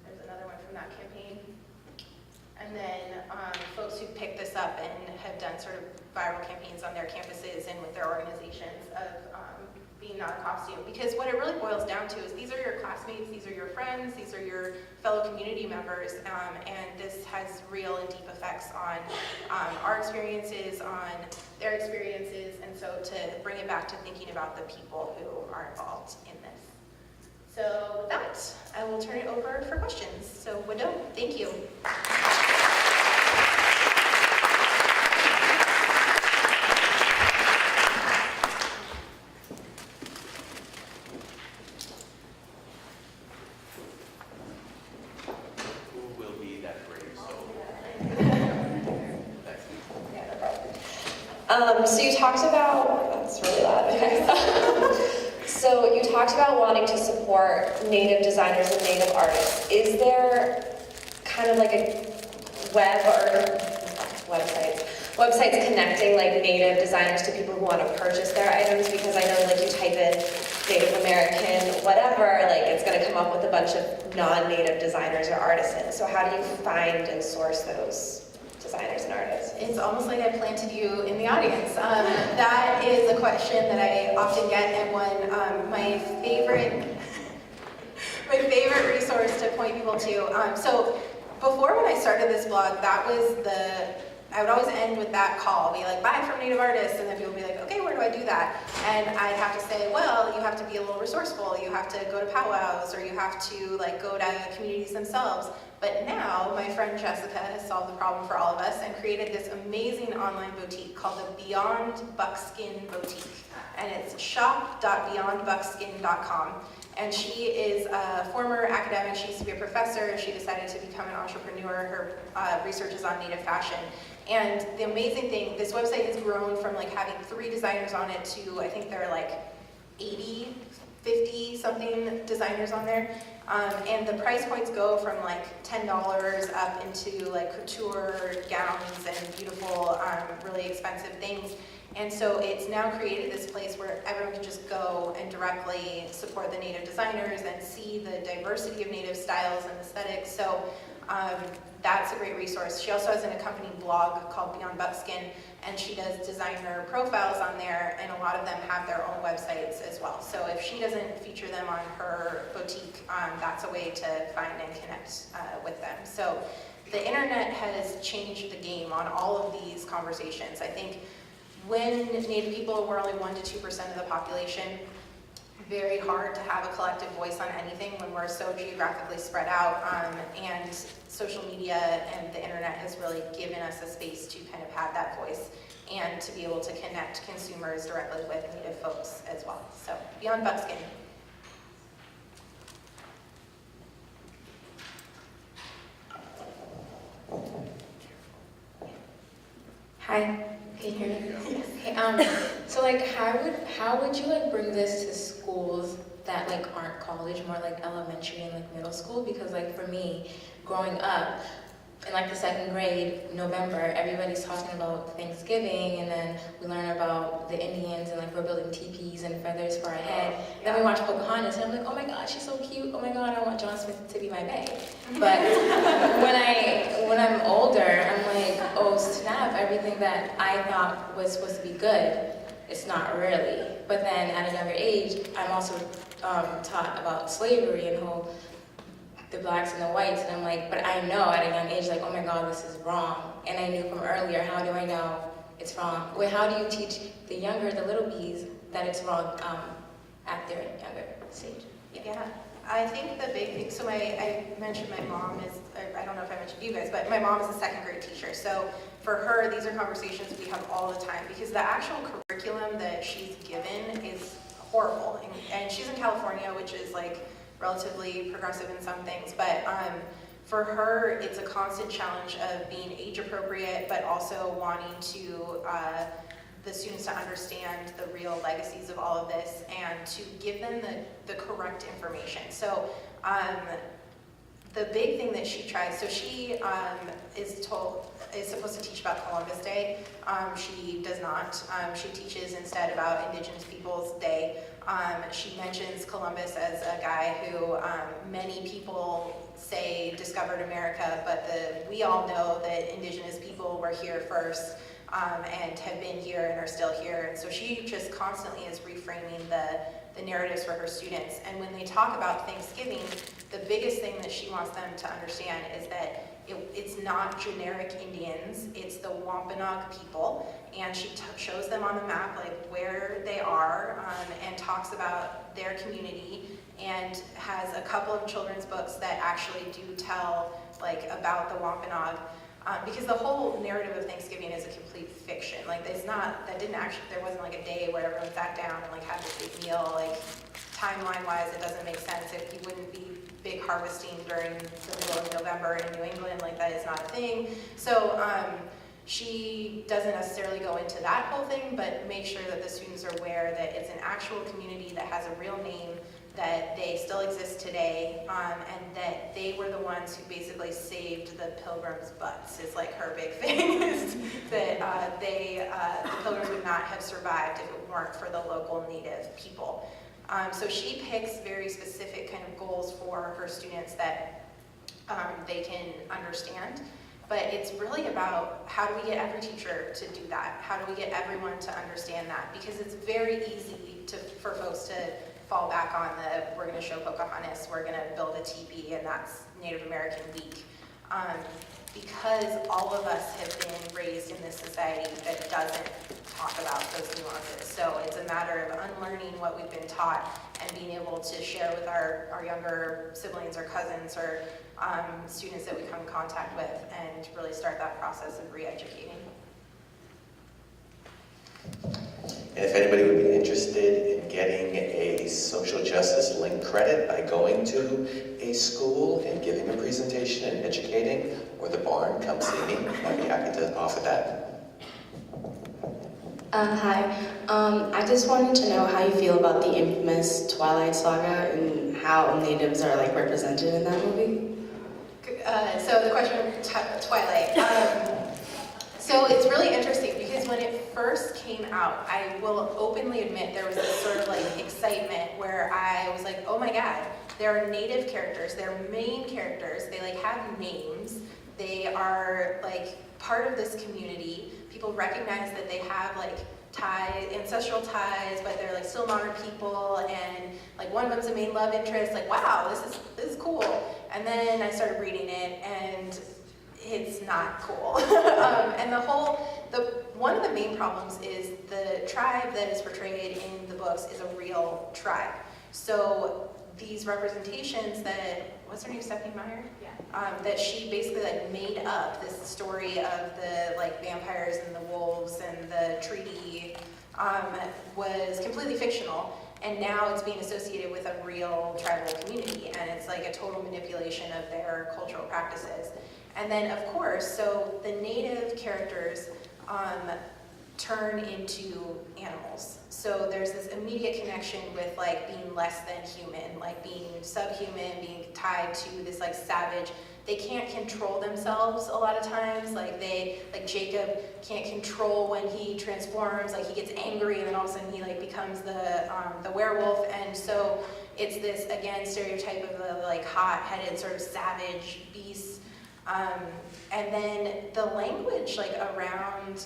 There's another one from that campaign. And then folks who picked this up and have done sort of viral campaigns on their campuses and with their organizations of being not a costume. Because what it really boils down to is these are your classmates, these are your friends, these are your fellow community members, and this has real and deep effects on our experiences, on their experiences, and so to bring it back to thinking about the people who are involved in this. So with that, I will turn it over for questions. So Wado, thank you. So you talked about, that's really loud, okay. So you talked about wanting to support Native designers and Native artists. Is there kind of like a websites connecting like Native designers to people who want to purchase their items? Because I know like you type in Native American, whatever, like it's going to come up with a bunch of non-Native designers or artisans. So how do you find and source those designers and artists? It's almost like I planted you in the audience. That is a question that I often get, and one my favorite resource to point people to. So before when I started this blog, that was I would always end with that call, be like, buy from Native artists, and then people would be like, okay, where do I do that? And I'd have to say, well, you have to be a little resourceful, you have to go to powwows, or you have to like go to communities themselves. But now, my friend Jessica has solved the problem for all of us and created this amazing online boutique called the Beyond Buckskin Boutique. And it's shop.beyondbuckskin.com. And she is a former academic. She used to be a professor. She decided to become an entrepreneur. Her research is on Native fashion. And the amazing thing, this website has grown from like having 3 designers on it to, I think there are like 80, 50 something designers on there. And the price points go from like $10 up into like couture gowns and beautiful, really expensive things. And so it's now created this place where everyone can just go and directly support the Native designers and see the diversity of Native styles and aesthetics. So that's a great resource. She also has an accompanying blog called Beyond Buckskin, and she does designer profiles on there, and a lot of them have their own websites as well. So if she doesn't feature them on her boutique, that's a way to find and connect with them. So the internet has changed the game on all of these conversations. I think when Native people were only 1% to 2% of the population, very hard to have a collective voice on anything when we're so geographically spread out, and social media and the internet has really given us a space to kind of have that voice and to be able to connect consumers directly with Native folks as well. So Beyond Buckskin. Hi, can you hear me? Okay, so like how would you like bring this to schools that like aren't college, more like elementary and like middle school? Because like for me, growing up, in like the 2nd grade, November, everybody's talking about Thanksgiving, and then we learn about the Indians, and like we're building teepees and feathers for our head. Then we watch Pocahontas, and I'm like, oh my God, she's so cute. Oh my God, I want John Smith to be my bae. But when I'm older, I'm like, oh snap, everything that I thought was supposed to be good, it's not really. But then at a younger age, I'm also taught about slavery and how the blacks and the whites, and I'm like, but I know at a young age, like, oh my God, this is wrong. And I knew from earlier, how do I know it's wrong? Well, how do you teach the younger, the little bees, that it's wrong at their younger stage? Yeah, I think the big thing, so I mentioned my mom is, I don't know if I mentioned you guys, but my mom is a second grade teacher. So for her, these are conversations we have all the time because the actual curriculum that she's given is horrible. And she's in California, which is like relatively progressive in some things, but for her, it's a constant challenge of being age appropriate, but also wanting to the students to understand the real legacies of all of this and to give them the correct information. So the big thing that she tries, so she is supposed to teach about Columbus Day. She does not. She teaches instead about Indigenous Peoples Day. She mentions Columbus as a guy who many people say discovered America, but we all know that Indigenous people were here first and have been here and are still here. And so she just constantly is reframing the narratives for her students. And when they talk about Thanksgiving, the biggest thing that she wants them to understand is that it's not generic Indians, it's the Wampanoag people, and she shows them on the map like where they are and talks about their community and has a couple of children's books that actually do tell like about the Wampanoag. Because the whole narrative of Thanksgiving is a complete fiction. Like there wasn't like a day where everyone sat down and like had this big meal. Like timeline-wise, it doesn't make sense. You wouldn't be big harvesting during the middle of November in New England. Like that is not a thing. So she doesn't necessarily go into that whole thing, but make sure that the students are aware that it's an actual community that has a real name, that they still exist today, and that they were the ones who basically saved the Pilgrims' butts, is like her big thing, is that the Pilgrims would not have survived if it weren't for the local Native people. So she picks very specific kind of goals for her students that they can understand. But it's really about how do we get every teacher to do that? How do we get everyone to understand that? Because it's very easy for folks to fall back on we're going to show Pocahontas, we're going to build a teepee, and that's Native American Week. Because all of us have been raised in this society that doesn't talk about those nuances. So it's a matter of unlearning what we've been taught and being able to share with our younger siblings or cousins or students that we come in contact with and really start that process of re-educating. And if anybody would be interested in getting a social justice link credit by going to a school and giving a presentation and educating, or the barn, come see me. I'd be happy to offer that. Hi. I just wanted to know how you feel about the infamous Twilight Saga and how natives are like represented in that movie. So the question of Twilight. So it's really interesting because when it first came out, I will openly admit there was this sort of like excitement where I was like, oh my God, there are native characters, they're main characters, they like have names, they are like part of this community. People recognize that they have like ties, ancestral ties, but they're like still modern people, and like one of them's a main love interest. Like, wow, this is cool. And then I started reading it, and it's not cool. And one of the main problems is the tribe that is portrayed in the books is a real tribe. So these representations that, what's her name, Stephanie Meyer? Yeah. That she basically like made up this story of the like vampires and the wolves and the treaty was completely fictional. And now it's being associated with a real tribal community, and it's like a total manipulation of their cultural practices. And then, of course, so the native characters turn into animals. So there's this immediate connection with like being less than human, like being subhuman, being tied to this like savage. They can't control themselves a lot of times. Like Jacob can't control when he transforms. Like he gets angry, and then all of a sudden he like becomes the werewolf. And so it's this again stereotype of the like hot-headed sort of savage beast. And then the language like around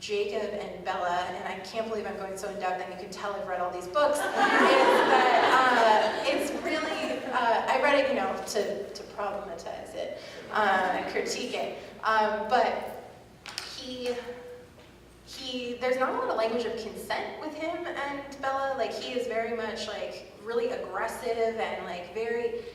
Jacob and Bella, and I can't believe I'm going so in depth, and you can tell I've read all these books, is that it's really, I read it, to problematize it, critique it, but there's not a lot of language of consent with him and Bella. Like, he is very much like really aggressive and like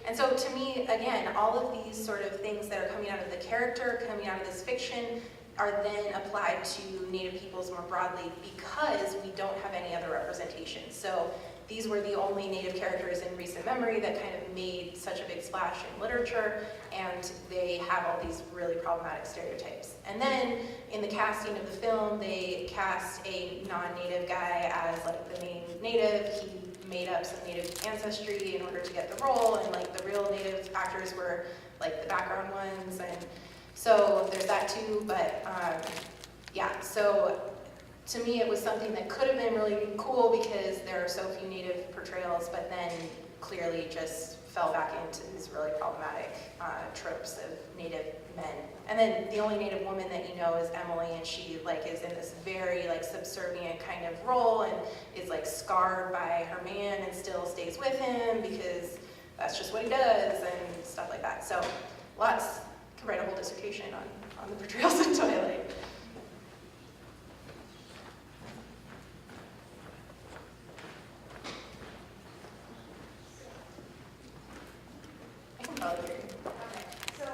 and so to me, again, all of these sort of things that are coming out of the character, coming out of this fiction, are then applied to Native peoples more broadly because we don't have any other representation. So these were the only Native characters in recent memory that kind of made such a big splash in literature, and they have all these really problematic stereotypes. And then in the casting of the film, they cast a non-Native guy as like the main Native. He made up some Native ancestry in order to get the role, and like the real Native actors were like the background ones, and so there's that too. But yeah, so to me, it was something that could have been really cool because there are so few Native portrayals, but then clearly just fell back into these really problematic tropes of Native men. And then the only Native woman that you know is Emily, and she like is in this very like subservient kind of role and is like scarred by her man and still stays with him because that's just what he does and stuff like that. So lots, could write a whole dissertation on the portrayals in Twilight. Okay, so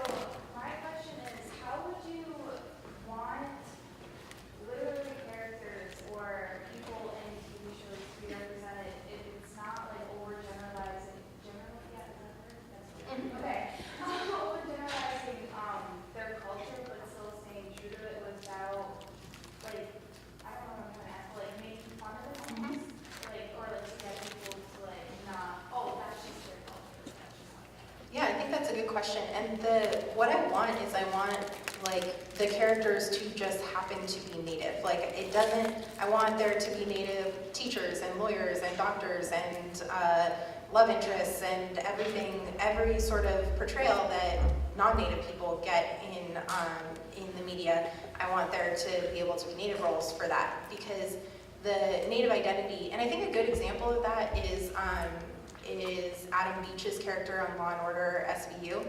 my question is, how would you want literary characters or people in TV shows to be represented if it's not like overgeneralizing, okay, overgeneralizing their culture, but still staying true to it without, like, I don't know what I'm trying to ask, like making fun of it almost, like, or like to get people to like not, oh, that's just their culture, that's just like that. Yeah, I think that's a good question. And what I want is I want like the characters to just happen to be Native. Like I want there to be Native teachers and lawyers and doctors and love interests and everything, every sort of portrayal that non-Native people get in the media. I want there to be able to be Native roles for that, because the Native identity, and I think a good example of that is Adam Beach's character on Law & Order SVU,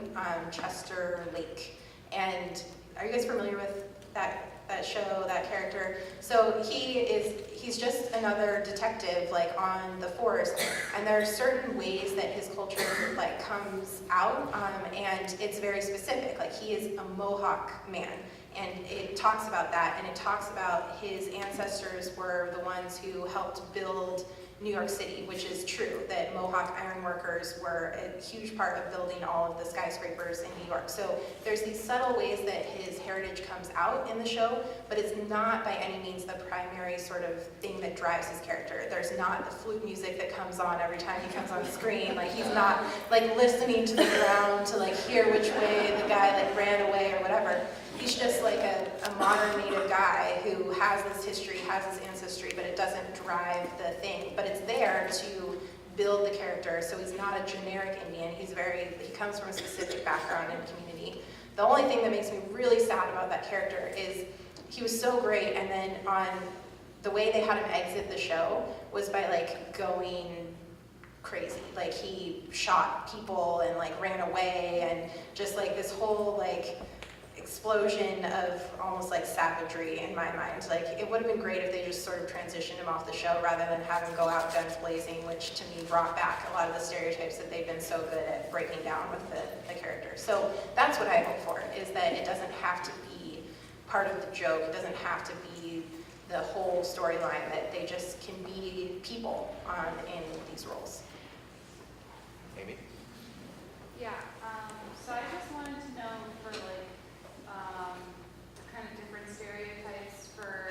Chester Lake. And are you guys familiar with that show, that character? So he's just another detective like on the force, and there are certain ways that his culture like comes out, and it's very specific. Like, he is a Mohawk man, and it talks about that, and it talks about his ancestors were the ones who helped build New York City, which is true, that Mohawk iron workers were a huge part of building all of the skyscrapers in New York. So there's these subtle ways that his heritage comes out in the show, but it's not by any means the primary sort of thing that drives his character. There's not the flute music that comes on every time he comes on screen. Like, he's not like listening to the ground to like hear which way the guy like ran away or whatever. He's just like a modern Native guy who has this history, has this ancestry, but it doesn't drive the thing. But it's there to build the character, so he's not a generic Indian. He comes from a specific background and community. The only thing that makes me really sad about that character is he was so great, and then on the way they had him exit the show was by like going crazy. Like, he shot people and like ran away, and just like this whole like explosion of almost like savagery in my mind. Like, it would have been great if they just sort of transitioned him off the show rather than have him go out guns blazing, which to me brought back a lot of the stereotypes that they've been so good at breaking down with the character. So that's what I hope for, is that it doesn't have to be part of the joke, it doesn't have to be the whole storyline, that they just can be people in these roles. Amy? Yeah, so I just wanted to know for like kind of different stereotypes for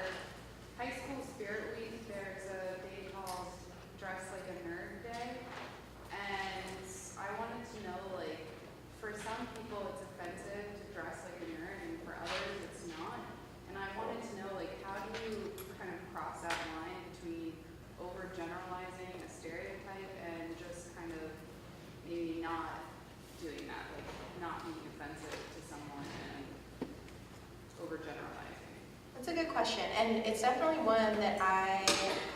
High School Spirit Week. There's a day called Dress Like a Nerd Day, and I wanted to know, like, for some people it's offensive to dress like a nerd, and for others it's not. And I wanted to know, like, how do you kind of cross that line between overgeneralizing a stereotype and just kind of maybe not doing that, like not being offensive to someone and overgeneralizing? That's That's a good question, and it's definitely one that I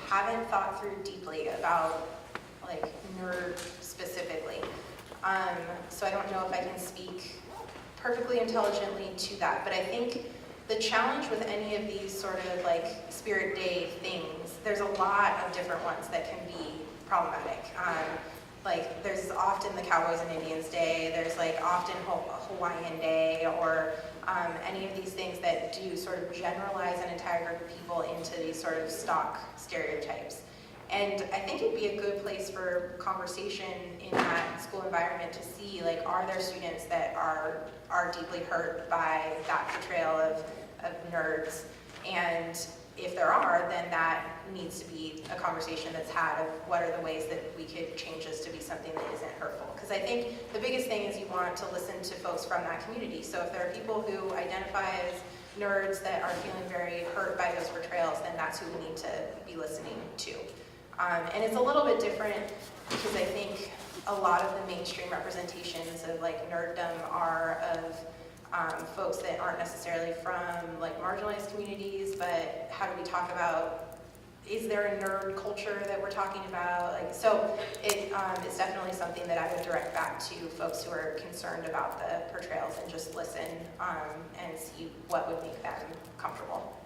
haven't thought through deeply about, like nerd specifically. So I don't know if I can speak perfectly intelligently to that, but I think the challenge with any of these sort of like Spirit Day things, there's a lot of different ones that can be problematic. Like there's often the Cowboys and Indians Day, there's like often Hawaiian Day, or any of these things that do sort of generalize an entire group of people into these sort of stock stereotypes. And I think it'd be a good place for conversation in that school environment to see, like, are there students that are deeply hurt by that portrayal of nerds? And if there are, then that needs to be a conversation that's had of what are the ways that we could change this to be something that isn't hurtful. Because I think the biggest thing is you want to listen to folks from that community. So if there are people who identify as nerds that are feeling very hurt by those portrayals, then that's who we need to be listening to. And it's a little bit different because I think a lot of the mainstream representations of like nerddom are of folks that aren't necessarily from like marginalized communities, but how do we talk about, is there a nerd culture that we're talking about? Like, so it's definitely something that I would direct back to folks who are concerned about the portrayals and just listen and see what would make them comfortable.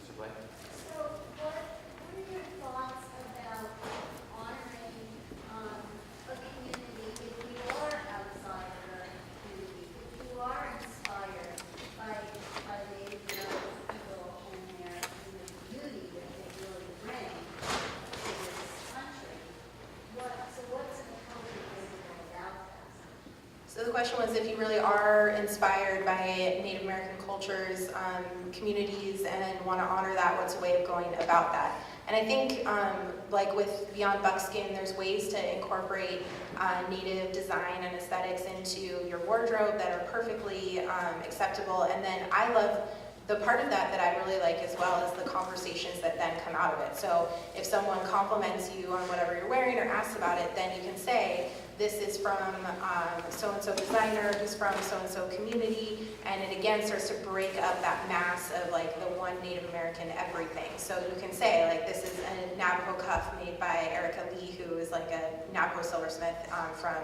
So what are your thoughts about honoring a community if you are outside of a community, if you are inspired by Native people and the beauty that they really bring to this country? So what's appropriate about that? So the question was if you really are inspired by Native American cultures, communities, and want to honor that, what's a way of going about that? And I think, like with Beyond Buckskin, there's ways to incorporate Native design and aesthetics into your wardrobe that are perfectly acceptable. And then I love the part of that I really like as well is the conversations that then come out of it. So if someone compliments you on whatever you're wearing or asks about it, then you can say, this is from so-and-so designer, who's from so-and-so community, and it again starts to break up that mass of like the one Native American everything. So you can say like this is a Navajo cuff made by Erica Lee, who is like a Navajo silversmith from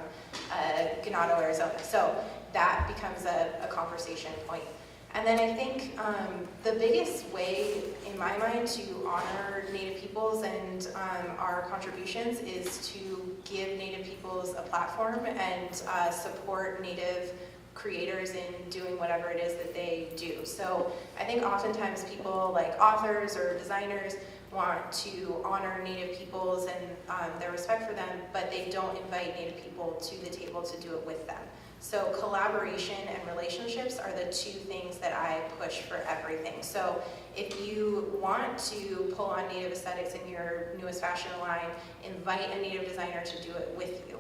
Ganado, Arizona. So that becomes a conversation point. And then I think the biggest way, in my mind, to honor Native peoples and our contributions is to give Native peoples a platform and support Native creators in doing whatever it is that they do. So I think oftentimes people like authors or designers want to honor Native peoples and their respect for them, but they don't invite Native people to the table to do it with them. So collaboration and relationships are the two things that I push for everything. So if you want to pull on Native aesthetics in your newest fashion line, invite a Native designer to do it with you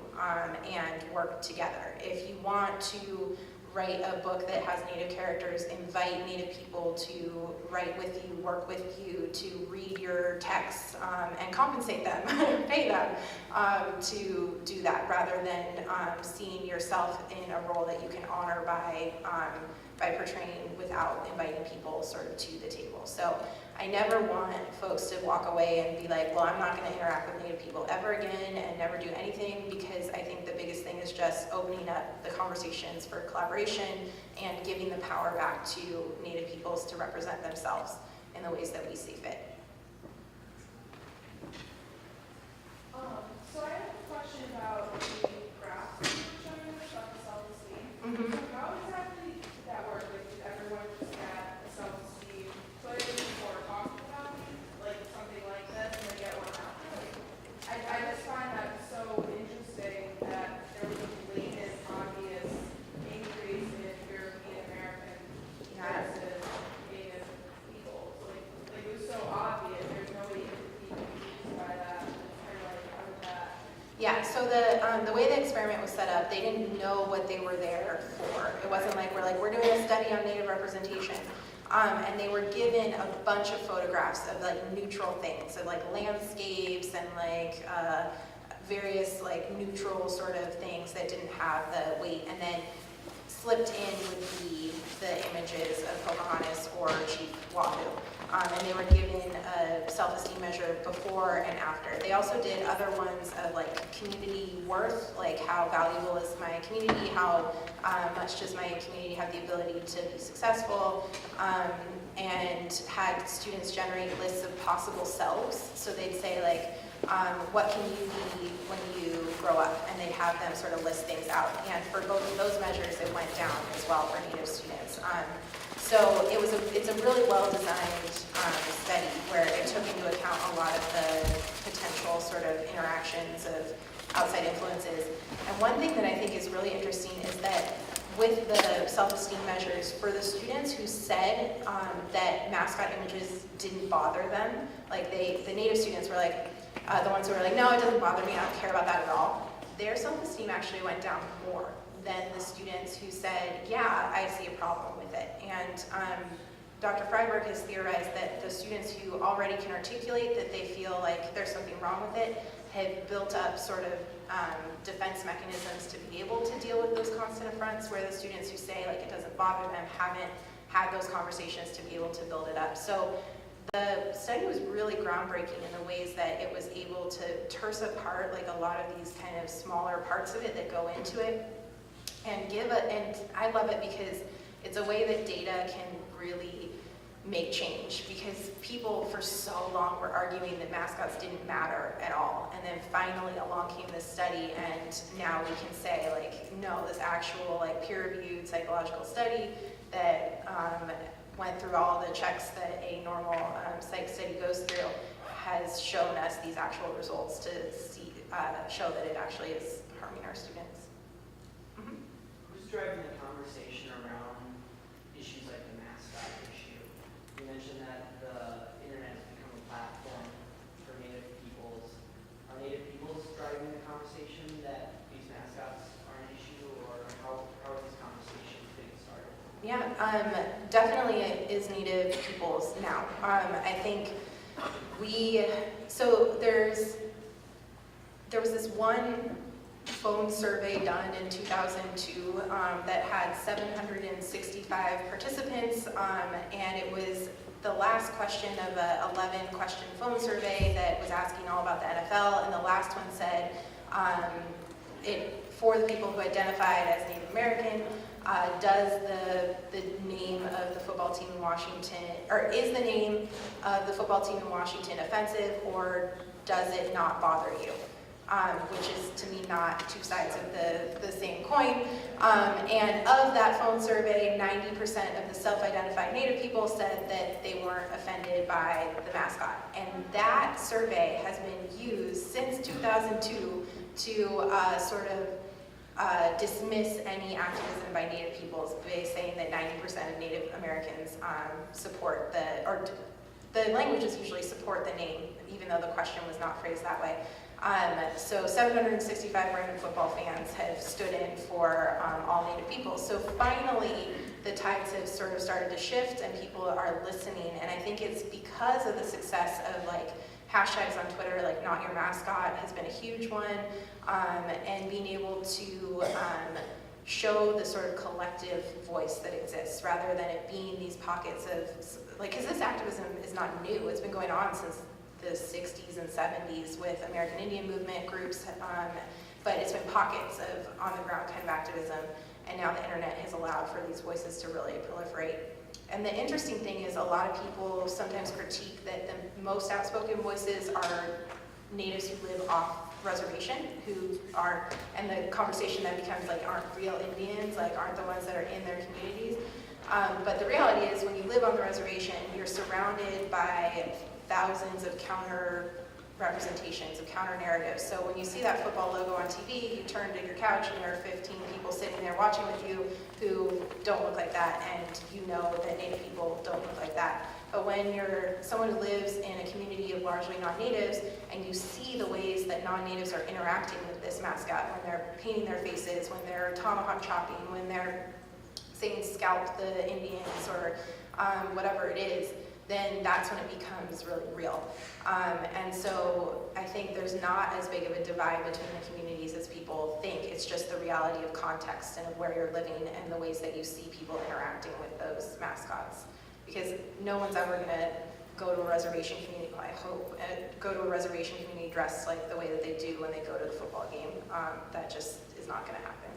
and work together. If you want to write a book that has Native characters, invite Native people to write with you, work with you, to read your texts and compensate them, pay them to do that, rather than seeing yourself in a role that you can honor by portraying without inviting people sort of to the table. So I never want folks to walk away and be like, well, I'm not going to interact with Native people ever again and never do anything, because I think the biggest thing is just opening up the conversations for collaboration and giving the power back to Native peoples to represent themselves in the ways that we see fit. So I have a question about the graphs that you were showing us about the self-esteem. So how exactly did that work? Like, did everyone just get a self-esteem quiz or talk about like something like this and then get one out? I just find that so interesting that there was a blatant, obvious increase in European American versus Native people. So, like it was so obvious. There's no way you could be confused by that. Yeah, so the way the experiment was set up, they didn't know what they were there for. It wasn't like we're doing a study on Native representation. And they were given a bunch of photographs of like neutral things, so like landscapes and like various like neutral sort of things that didn't have the weight. And then slipped in would be the images of Pocahontas or Chief Wahoo. And they were given a self-esteem measure before and after. They also did other ones of like community worth, like how valuable is my community, how much does my community have the ability to be successful, and had students generate lists of possible selves. So they'd say like, what can you be when you grow up? And they'd have them sort of list things out. And for both of those measures, it went down as well for Native students. So it's a really well-designed study where it took into account a lot of the potential sort of interactions of outside influences. And one thing that I think is really interesting is that with the self-esteem measures, for the students who said that mascot images didn't bother them, like the Native students were like, the ones who were like, no, it doesn't bother me, I don't care about that at all, their self-esteem actually went down more than the students who said, yeah, I see a problem with it. And Dr. Freiberg has theorized that the students who already can articulate that they feel like there's something wrong with it have built up sort of defense mechanisms to be able to deal with those constant affronts, where the students who say like it doesn't bother them haven't had those conversations to be able to build it up. So the study was really groundbreaking in the ways that it was able to terse apart like a lot of these kind of smaller parts of it that go into it and and I love it because it's a way that data can really make change, because people for so long were arguing that mascots didn't matter at all, and then finally along came this study, and now we can say like, no, this actual like peer-reviewed psychological study that went through all the checks that a normal psych study goes through has shown us these actual results to see, show that it actually is harming our students. Who's driving the conversation around issues like the mascot issue? You mentioned that the internet has become a platform for Native peoples. Are Native peoples driving the conversation that these mascots are an issue, or how are these conversations getting started? Yeah, definitely it is Native peoples now. I think there was this one phone survey done in 2002 that had 765 participants, and it was the last question of a 11-question phone survey that was asking all about the NFL, and the last one said, for the people who identified as Native American, does the name of the football team in Washington, or is the name of the football team in Washington offensive, or does it not bother you? Which is, to me, not two sides of the same coin. And of that phone survey, 90% of the self-identified Native people said that they weren't offended by the mascot. And that survey has been used since 2002 to sort of dismiss any activism by Native peoples by saying that 90% of Native Americans support the languages usually support the name, even though the question was not phrased that way. So 765 random football fans have stood in for all Native people. So finally, the tides have sort of started to shift and people are listening. And I think it's because of the success of like hashtags on Twitter, like Not Your Mascot has been a huge one, and being able to show the sort of collective voice that exists rather than it being these pockets of, like, because this activism is not new, it's been going on since the 60s and 70s with American Indian movement groups, but it's been pockets of on-the-ground kind of activism, and now the internet has allowed for these voices to really proliferate. And the interesting thing is a lot of people sometimes critique that the most outspoken voices are natives who live off reservation, who are, and the conversation then becomes like, aren't real Indians, like aren't the ones that are in their communities. But the reality is when you live on the reservation, you're surrounded by thousands of counter representations, of counter narratives. So when you see that football logo on TV, you turn to your couch and there are 15 people sitting there watching with you who don't look like that, and you know that Native people don't look like that. But when you're someone who lives in a community of largely non-natives, and you see the ways that non-natives are interacting with this mascot, when they're painting their faces, when they're tomahawk chopping, when they're saying scalp the Indians, or whatever it is, then that's when it becomes really real. And so I think there's not as big of a divide between the communities as people think. It's just the reality of context and of where you're living and the ways that you see people interacting with those mascots. Because no one's ever gonna go to a reservation community, I hope, go to a reservation community dressed like the way that they do when they go to the football game. That just is not gonna happen.